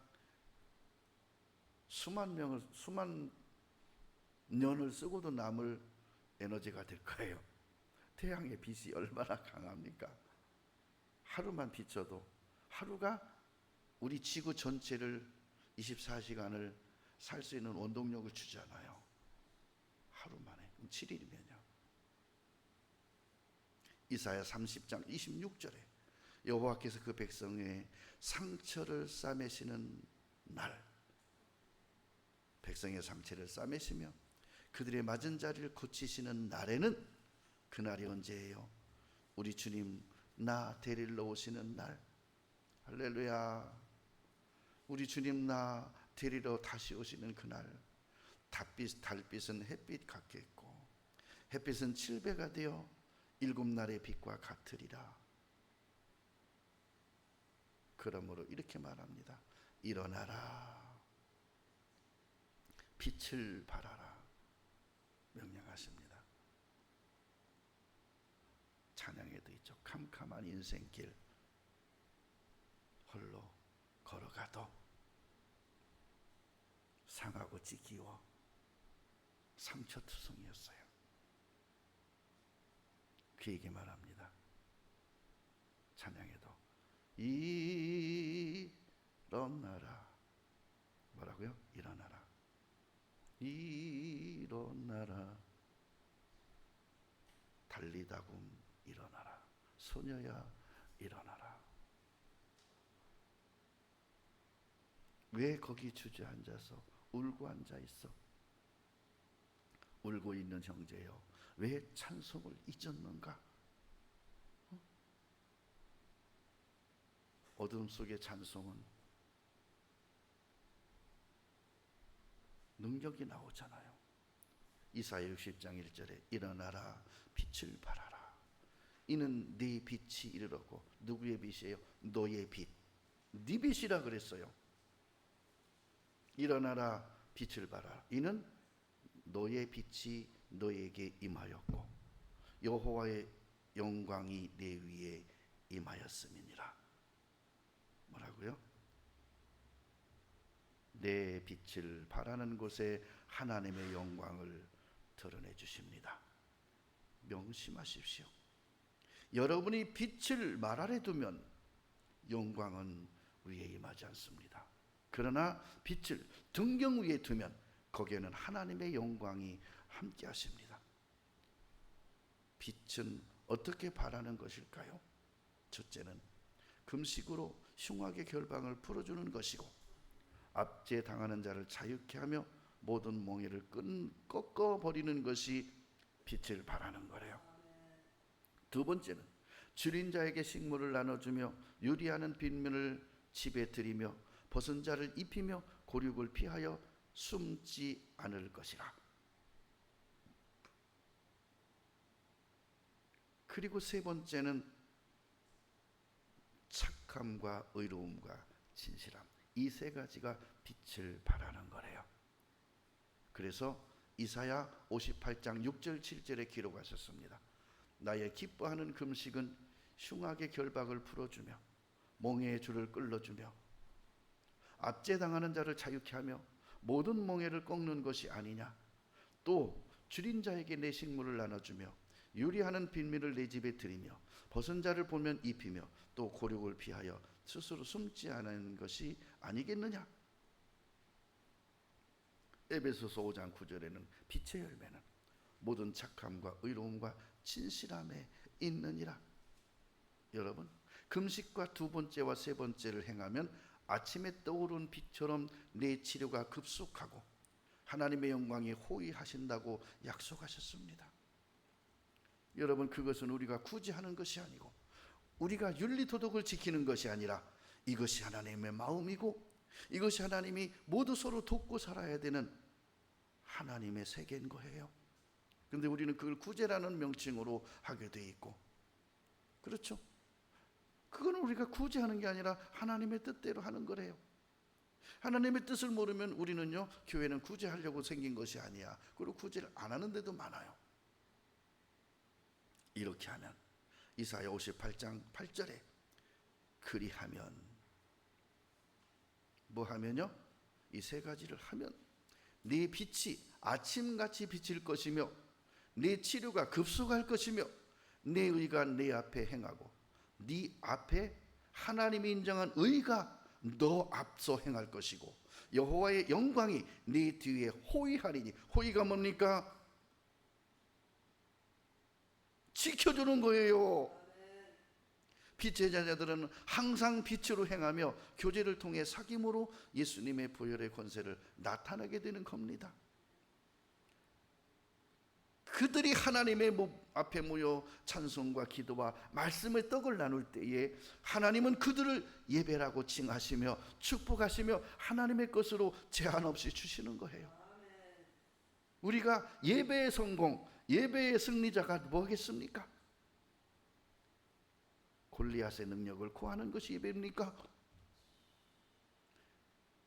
S1: 수만 년을 쓰고도 남을 에너지가 될 거예요. 태양의 빛이 얼마나 강합니까? 하루만 비춰도, 하루가 우리 지구 전체를 24시간을 살 수 있는 원동력을 주잖아요. 하루 만에. 그럼 7일이면요. 이사야 30장 26절에 여호와께서 그 백성의 상처를 싸매시는 날, 백성의 상처를 싸매시며 그들의 맞은 자리를 고치시는 날에는, 그날이 언제예요? 우리 주님 나 데리러 오시는 날. 할렐루야. 우리 주님 나 데리러 다시 오시는 그날, 달빛은 햇빛 같겠고 햇빛은 7배가 되어 7날의 빛과 같으리라. 그러므로 이렇게 말합니다. 일어나라, 빛을 발하라 명령하십니다. 찬양에도 있죠. 캄캄한 인생길 홀로 걸어가도 상하고 지기워 상처투성이었어요. 그에게 말합니다. 찬양에도 일어나라. 뭐라고요? 일어나라. 일어나라. 달리다굼 일어나라. 소녀야 일어나라. 왜 거기 주저앉아서 울고 앉아 있어? 울고 있는 형제여, 왜 찬송을 잊었는가? 어둠 속의 찬송은 능력이 나오잖아요. 이사야 60장 1절에 일어나라, 빛을 발하라. 이는 네 빛이 이르렀고. 누구의 빛이에요? 너의 빛. 네 빛이라 그랬어요. 일어나라, 빛을 발하라. 이는 너의 빛이 너에게 임하였고 여호와의 영광이 내 위에 임하였음이니라. 뭐라고요? 내 빛을 발하는 곳에 하나님의 영광을 드러내 주십니다. 명심하십시오. 여러분이 빛을 말 아래 두면 영광은 위에 임하지 않습니다. 그러나 빛을 등경 위에 두면 거기에는 하나님의 영광이 함께 하십니다. 빛은 어떻게 발하는 것일까요? 첫째는 금식으로 흉악의 결방을 풀어주는 것이고, 압제 당하는 자를 자유케 하며 모든 몽해를 꺾어버리는 것이 빛을 발하는 거래요. 두 번째는 줄인 자에게 식물을 나눠주며 유리하는 빈민을 집에 들이며 벗은 자를 입히며 고륙을 피하여 숨지 않을 것이라. 그리고 세 번째는 착함과 의로움과 진실함. 이 세 가지가 빛을 발하는 거래요. 그래서 이사야 58장 6절 7절에 기록하셨습니다. 나의 기뻐하는 금식은 흉악의 결박을 풀어주며 몽해의 줄을 끌어주며 압제당하는 자를 자유케 하며 모든 몽해를 꺾는 것이 아니냐. 또 줄인 자에게 내 식물을 나눠주며 유리하는 빈민을 내 집에 들이며 벗은 자를 보면 입히며 또 고륙을 피하여 스스로 숨지 않은 것이 아니겠느냐. 에베소서 5장 9절에는 빛의 열매는 모든 착함과 의로움과 진실함에 있느니라. 여러분, 금식과 두 번째와 세 번째를 행하면 아침에 떠오른 빛처럼 내 치료가 급속하고 하나님의 영광이 호위하신다고 약속하셨습니다. 여러분, 그것은 우리가 굳이 하는 것이 아니고 우리가 윤리도덕을 지키는 것이 아니라 이것이 하나님의 마음이고 이것이 하나님이 모두 서로 돕고 살아야 되는 하나님의 세계인 거예요. 그런데 우리는 그걸 구제라는 명칭으로 하게 돼 있고, 그렇죠? 그건 우리가 구제하는 게 아니라 하나님의 뜻대로 하는 거래요. 하나님의 뜻을 모르면 우리는요, 교회는 구제하려고 생긴 것이 아니야. 그리고 구제를 안 하는 데도 많아요. 이렇게 하면 이사야 58장 8절에 그리하면 뭐 하면요? 이 세 가지를 하면 네 빛이 아침같이 비칠 것이며 네 치료가 급속할 것이며 네 의가 내 앞에 행하고 네 앞에 하나님이 인정한 의가 너 앞서 행할 것이고 여호와의 영광이 네 뒤에 호위하리니. 호위가 뭡니까? 지켜주는 거예요. 빛의 자녀들은 항상 빛으로 행하며 교제를 통해 사귐으로 예수님의 보혈의 권세를 나타내게 되는 겁니다. 그들이 하나님의 앞에 모여 찬송과 기도와 말씀의 떡을 나눌 때에 하나님은 그들을 예배라고 칭하시며 축복하시며 하나님의 것으로 제한 없이 주시는 거예요. 우리가 예배의 성공, 예배의 승리자가 뭐겠습니까? 골리앗의 능력을 구하는 것이 예배입니까?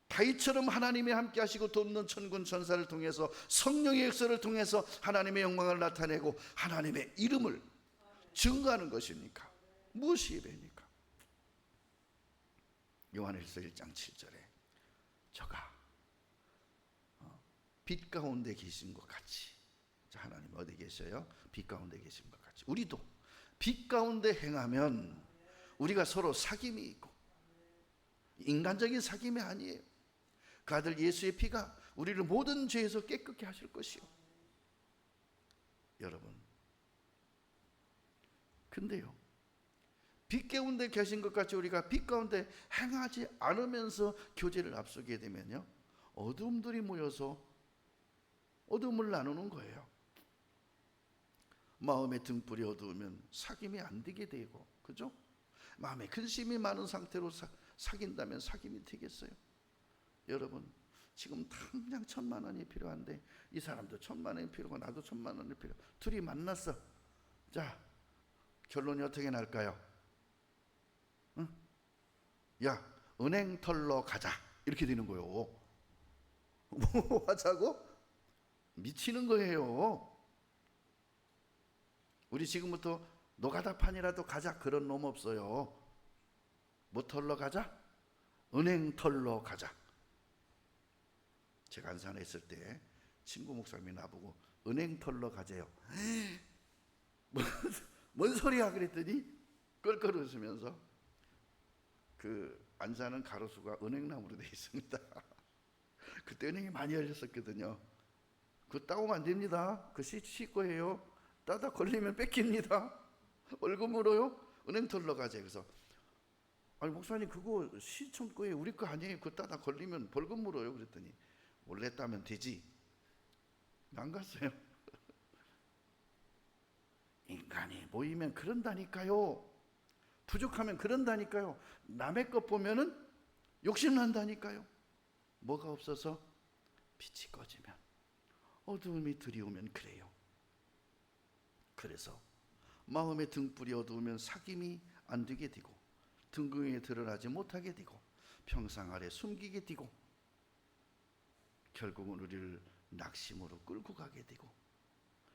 S1: 다윗처럼 하나님이 함께 하시고 돕는 천군 천사를 통해서 성령의 역사를 통해서 하나님의 영광을 나타내고 하나님의 이름을 증거하는 것입니까? 무엇이 예배입니까? 요한일서 1장 7절에 저가 빛 가운데 계신 것 같이, 자, 하나님 어디 계셔요? 빛 가운데 계신 것 같이 우리도 빛 가운데 행하면 우리가 서로 사귐이 있고, 인간적인 사귐이 아니에요. 그 아들 예수의 피가 우리를 모든 죄에서 깨끗게 하실 것이요. 여러분, 근데요, 빛 가운데 계신 것 같이 우리가 빛 가운데 행하지 않으면서 교제를 앞서게 되면요, 어둠들이 모여서 어둠을 나누는 거예요. 마음의 등불이 어두우면 사귐이 안 되게 되고, 그죠? 마음에 근심이 많은 상태로 사귄다면 사귐이 되겠어요? 여러분, 지금 당장 1,000만 원이 필요한데 이 사람도 1,000만 원이 필요하고 나도 1,000만 원이 필요. 둘이 만났어. 자, 결론이 어떻게 날까요? 응? 야, 은행 털러 가자. 이렇게 되는 거예요. 뭐 하자고? 미치는 거예요. 우리 지금부터 노가다판이라도 가자. 그런 놈 없어요. 뭐 털러 가자? 은행 털러 가자. 제가 안산에 있을 때 친구 목사님이 나보고 은행 털러 가재요. 뭔 소리야 그랬더니 껄껄 웃으면서, 그 안산은 가로수가 은행나무로 되어 있습니다. 그때 은행이 많이 열렸었거든요. 그거 따오면 안 됩니다. 그 시 거예요. 따다 걸리면 뺏깁니다. 월급 물어요? 은행 털러 가재. 그래서 아니 목사님 그거 시청 거예요. 우리 거 아니에요. 그거 따다 걸리면 벌금 물어요. 그랬더니 원래 따면 되지. 안 갔어요. 인간이 모이면 그런다니까요. 부족하면 그런다니까요. 남의 것 보면은 욕심난다니까요. 뭐가 없어서? 빛이 꺼지면, 어두움이 들이오면 그래요. 그래서 마음의 등불이 어두우면 사귐이 안 되게 되고, 등궁에 드러나지 못하게 되고, 평상 아래 숨기게 되고, 결국은 우리를 낙심으로 끌고 가게 되고,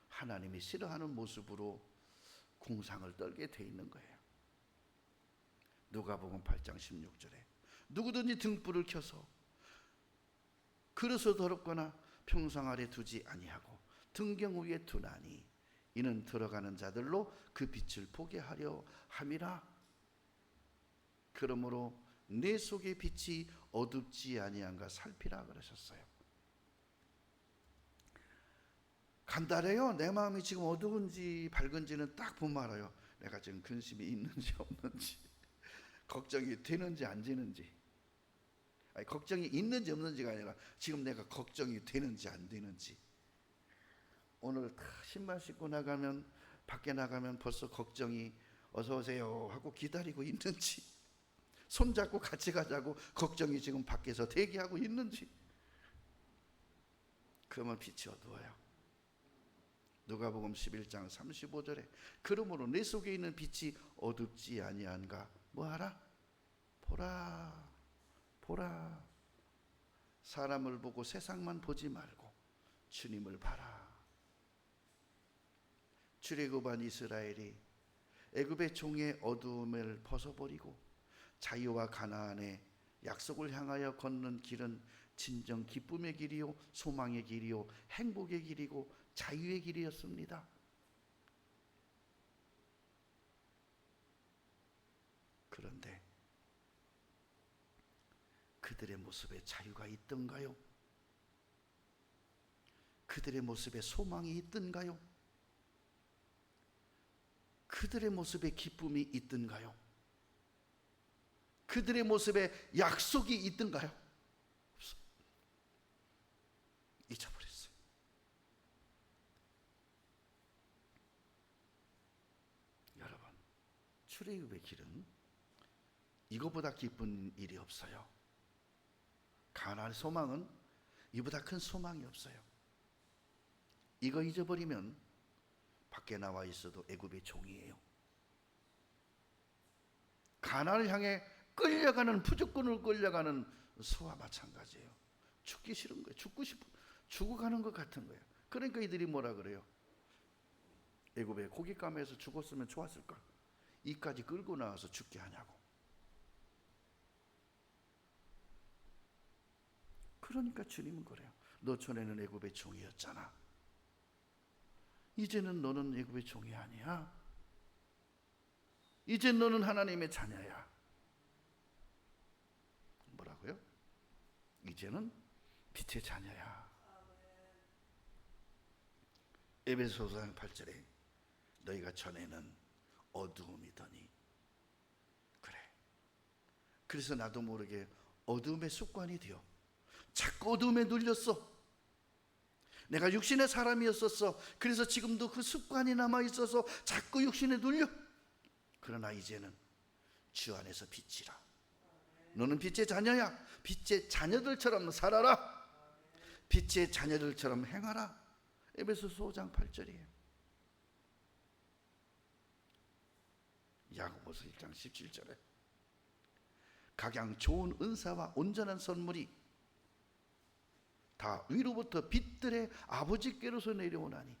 S1: 하나님이 싫어하는 모습으로 공상을 떨게 돼 있는 거예요. 누가복음 8장 16절에 누구든지 등불을 켜서 그릇을 더럽거나 평상 아래 두지 아니하고 등경 위에 두나니 이는 들어가는 자들로 그 빛을 보게 하려 함이라. 그러므로 내 속의 빛이 어둡지 아니한가 살피라 그러셨어요. 간단해요. 내 마음이 지금 어두운지 밝은지는 딱 보면 알아요. 내가 지금 근심이 있는지 없는지, 걱정이 되는지 안 되는지. 아니, 걱정이 있는지 없는지가 아니라 지금 내가 걱정이 되는지 안 되는지. 오늘 신발 신고 나가면, 밖에 나가면 벌써 걱정이 어서 오세요 하고 기다리고 있는지, 손잡고 같이 가자고 걱정이 지금 밖에서 대기하고 있는지. 그러면 빛이 어두워요. 누가복음 11장 35절에 그러므로 내 속에 있는 빛이 어둡지 아니한가 뭐하라? 보라, 보라. 사람을 보고 세상만 보지 말고 주님을 봐라. 출애굽한 이스라엘이 애굽의 종의 어두움을 벗어버리고 자유와 가나안의 약속을 향하여 걷는 길은 진정 기쁨의 길이요, 소망의 길이요, 행복의 길이고 자유의 길이었습니다. 그런데 그들의 모습에 자유가 있던가요? 그들의 모습에 소망이 있던가요? 그들의 모습에 기쁨이 있던가요? 그들의 모습에 약속이 있던가요? 없어. 잊어버렸어요. 여러분, 출애굽의 길은 이거보다 기쁜 일이 없어요. 가나안의 소망은 이보다 큰 소망이 없어요. 이거 잊어버리면 밖에 나와 있어도 애굽의 종이에요. 가나안을 향해 끌려가는, 부족군을 끌려가는 소와 마찬가지예요. 죽기 싫은 거예요. 죽어가는 것 같은 거예요. 그러니까 이들이 뭐라 그래요? 애굽에 고깃감에서 죽었으면 좋았을까? 이까지 끌고 나와서 죽게 하냐고. 그러니까 주님은 그래요. 너 전에는 애굽의 종이었잖아. 이제는 너는 애굽의 종이 아니야. 이제 너는 하나님의 자녀야. 뭐라고요? 이제는 빛의 자녀야. 에베소서 8절에 너희가 전에는 어두움이더니. 그래. 그래서 나도 모르게 어두움의 습관이 되어 자꾸 어두움에 눌렸어. 내가 육신의 사람이었었어. 그래서 지금도 그 습관이 남아있어서 자꾸 육신에 눌려. 그러나 이제는 주 안에서 빛이라. 너는 빛의 자녀야. 빛의 자녀들처럼 살아라. 빛의 자녀들처럼 행하라. 에베소서 5장 8절이에요. 야고보서 1장 17절에 각양 좋은 은사와 온전한 선물이 다 위로부터 빛들의 아버지께로서 내려오나니.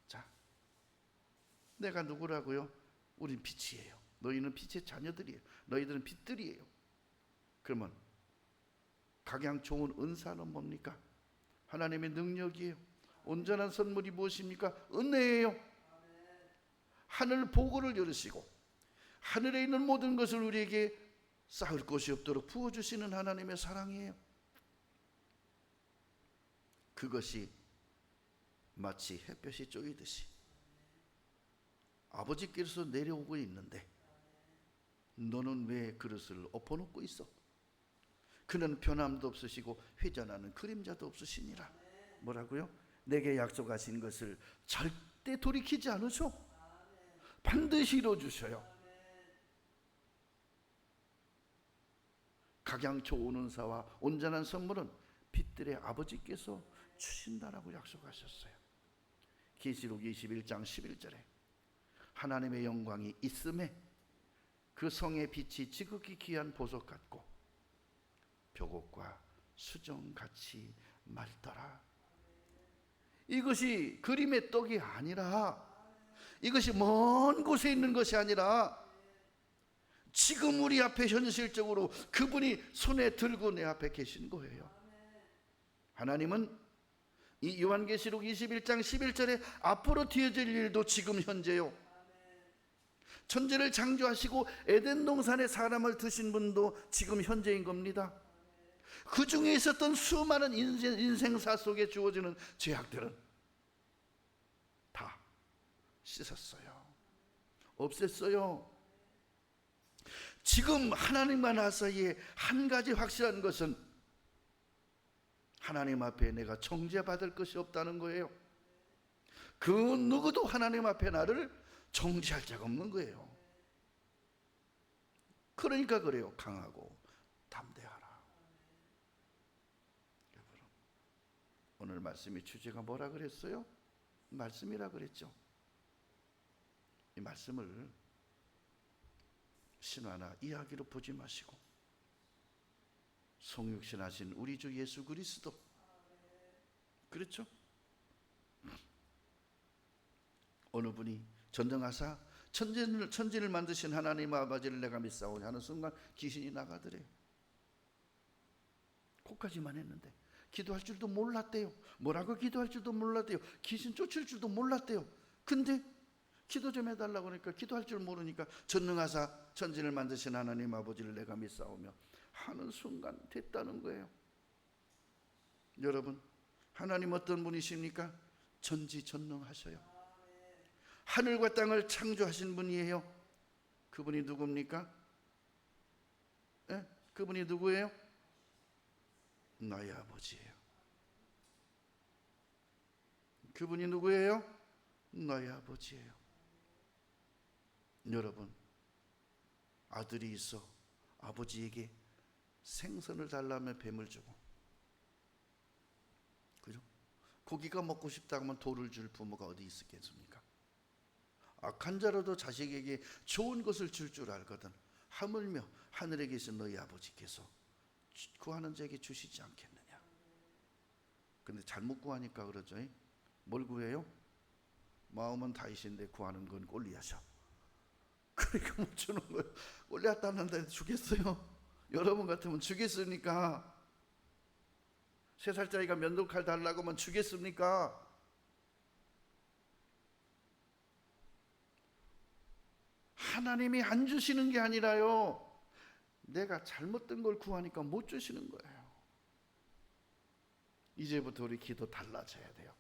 S1: 자, 내가 누구라고요? 우린 빛이에요. 너희는 빛의 자녀들이에요. 너희들은 빛들이에요. 그러면 각양 좋은 은사는 뭡니까? 하나님의 능력이에요. 온전한 선물이 무엇입니까? 은혜예요. 하늘 보고를 열으시고 하늘에 있는 모든 것을 우리에게 쌓을 것이 없도록 부어주시는 하나님의 사랑이에요. 그것이 마치 햇볕이 쪼이듯이 아버지께서 내려오고 있는데 너는 왜 그릇을 엎어놓고 있어? 그는 변함도 없으시고 회전하는 그림자도 없으시니라. 뭐라고요? 내게 약속하신 것을 절대 돌이키지 않으셔. 반드시 이루어주셔요. 각양 좋은 은사와 온전한 선물은 빛들의 아버지께서 주신다라고 약속하셨어요. 계시록 21장 11절에 하나님의 영광이 있음에 그 성의 빛이 지극히 귀한 보석 같고 벽옥과 수정같이 맑더라. 이것이 그림의 떡이 아니라, 이것이 먼 곳에 있는 것이 아니라 지금 우리 앞에 현실적으로 그분이 손에 들고 내 앞에 계신 거예요. 하나님은 이 요한계시록 21장 11절에 앞으로 뒤어질 일도 지금 현재요. 천지를 창조하시고 에덴 동산에 사람을 두신 분도 지금 현재인 겁니다. 그 중에 있었던 수많은 인생사 속에 주어지는 죄악들은 다 씻었어요. 없앴어요. 지금 하나님과 나 사이에 한 가지 확실한 것은 하나님 앞에 내가 정죄받을 것이 없다는 거예요. 그 누구도 하나님 앞에 나를 정죄할 자가 없는 거예요. 그러니까 그래요. 강하고 담대하라. 여러분, 오늘 말씀의 주제가 뭐라 그랬어요? 말씀이라 그랬죠. 이 말씀을 신화나 이야기로 보지 마시고 성육신하신 우리 주 예수 그리스도, 그렇죠? 어느 분이 전등하사 천지를 만드신 하나님 아버지를 내가 믿사오니 하는 순간 귀신이 나가더래요. 거기까지만 했는데 기도할 줄도 몰랐대요. 뭐라고 기도할 줄도 몰랐대요. 귀신 쫓을 줄도 몰랐대요. 근데 기도 좀 해달라고 하니까 기도할 줄 모르니까 전능하사 천지를 만드신 하나님 아버지를 내가 믿사오며 하는 순간 됐다는 거예요. 여러분, 하나님 어떤 분이십니까? 전지전능하셔요. 하늘과 땅을 창조하신 분이에요. 그분이 누굽니까? 그분이 누구예요? 너희 아버지예요. 그분이 누구예요? 너희 아버지예요. 여러분, 아들이 있어 아버지에게 생선을 달라며 뱀을 주고, 그죠? 고기가 먹고 싶다 하면 돌을 줄 부모가 어디 있었겠습니까? 악한 자라도 자식에게 좋은 것을 줄 줄 알거든 하물며 하늘에 계신 너희 아버지께서 구하는 자에게 주시지 않겠느냐. 근데 잘못 구하니까 그러죠. 뭘 구해요? 마음은 다윗인데 구하는 건 골리앗이야. 그러니까 못 주는 거예요. 골리앗 땄는데 주겠어요? 여러분 같으면 주겠습니까? 3살짜리가 면도칼 달라고 하면 주겠습니까? 하나님이 안 주시는 게 아니라요, 내가 잘못된 걸 구하니까 못 주시는 거예요. 이제부터 우리 기도 달라져야 돼요.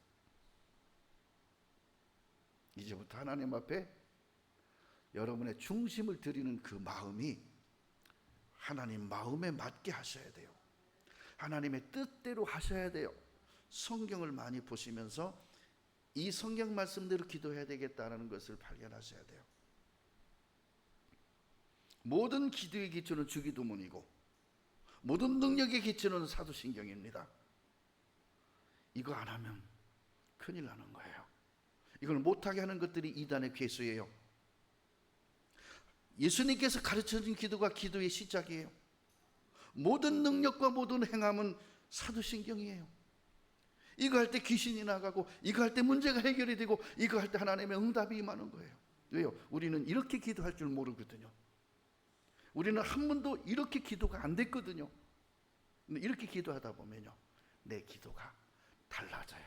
S1: 이제부터 하나님 앞에 여러분의 중심을 드리는 그 마음이 하나님 마음에 맞게 하셔야 돼요. 하나님의 뜻대로 하셔야 돼요. 성경을 많이 보시면서 이 성경 말씀대로 기도해야 되겠다는 것을 발견하셔야 돼요. 모든 기도의 기초는 주기도문이고 모든 능력의 기초는 사도신경입니다. 이거 안 하면 큰일 나는 거예요. 이걸 못하게 하는 것들이 이단의 괴수예요. 예수님께서 가르쳐준 기도가 기도의 시작이에요. 모든 능력과 모든 행함은 사도신경이에요. 이거 할 때 귀신이 나가고, 이거 할 때 문제가 해결이 되고, 이거 할 때 하나님의 응답이 임하는 거예요. 왜요? 우리는 이렇게 기도할 줄 모르거든요. 우리는 한 번도 이렇게 기도가 안 됐거든요. 근데 이렇게 기도하다 보면요, 내 기도가 달라져요.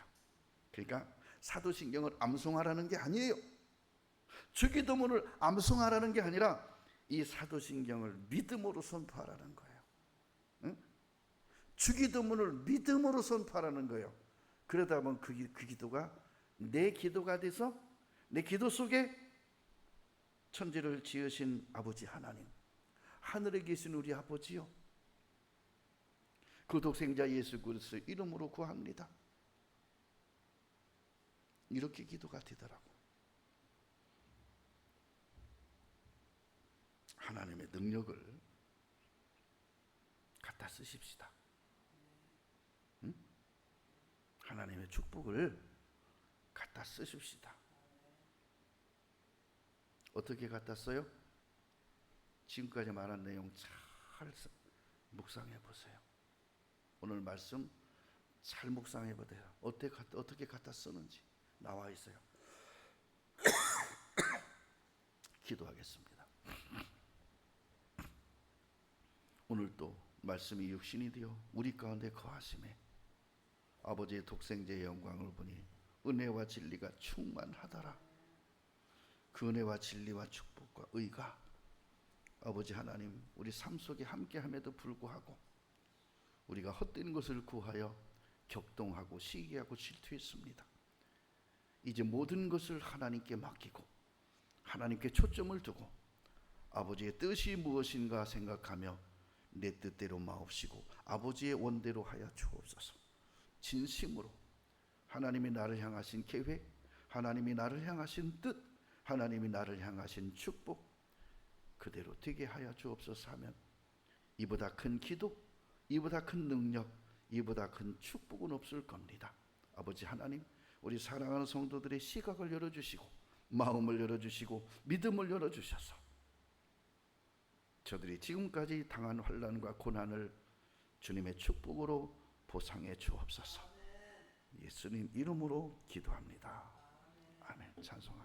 S1: 그러니까 사도신경을 암송하라는 게 아니에요. 주기도문을 암송하라는 게 아니라 이 사도신경을 믿음으로 선포하라는 거예요. 응? 주기도문을 믿음으로 선포하라는 거예요. 그러다 보면 그 기도가 내 기도가 돼서 내 기도 속에 천지를 지으신 아버지 하나님, 하늘에 계신 우리 아버지요, 그 독생자 예수 그리스도 이름으로 구합니다. 이렇게 기도가 되더라고. 하나님의 능력을 갖다 쓰십시다. 응? 하나님의 축복을 갖다 쓰십시다. 어떻게 갖다 써요? 지금까지 말한 내용 잘 묵상해 보세요. 오늘 말씀 잘 묵상해 보세요. 어떻게 갖다 쓰는지 나와 있어요. 기도하겠습니다. 오늘도 말씀이 육신이 되어 우리 가운데 거하심에 아버지의 독생자의 영광을 보니 은혜와 진리가 충만하더라. 그 은혜와 진리와 축복과 의가 아버지 하나님 우리 삶 속에 함께함에도 불구하고 우리가 헛된 것을 구하여 격동하고 시기하고 질투했습니다. 이제 모든 것을 하나님께 맡기고 하나님께 초점을 두고 아버지의 뜻이 무엇인가 생각하며 내 뜻대로 마옵시고 아버지의 원대로 하여 주옵소서. 진심으로 하나님이 나를 향하신 계획, 하나님이 나를 향하신 뜻, 하나님이 나를 향하신 축복 그대로 되게 하여 주옵소서 하면 이보다 큰 기도, 이보다 큰 능력, 이보다 큰 축복은 없을 겁니다. 아버지 하나님, 우리 사랑하는 성도들의 시각을 열어주시고 마음을 열어주시고 믿음을 열어주셔서 저들이 지금까지 당한 환난과 고난을 주님의 축복으로 보상해 주옵소서. 예수님 이름으로 기도합니다. 아멘. 찬송합니다.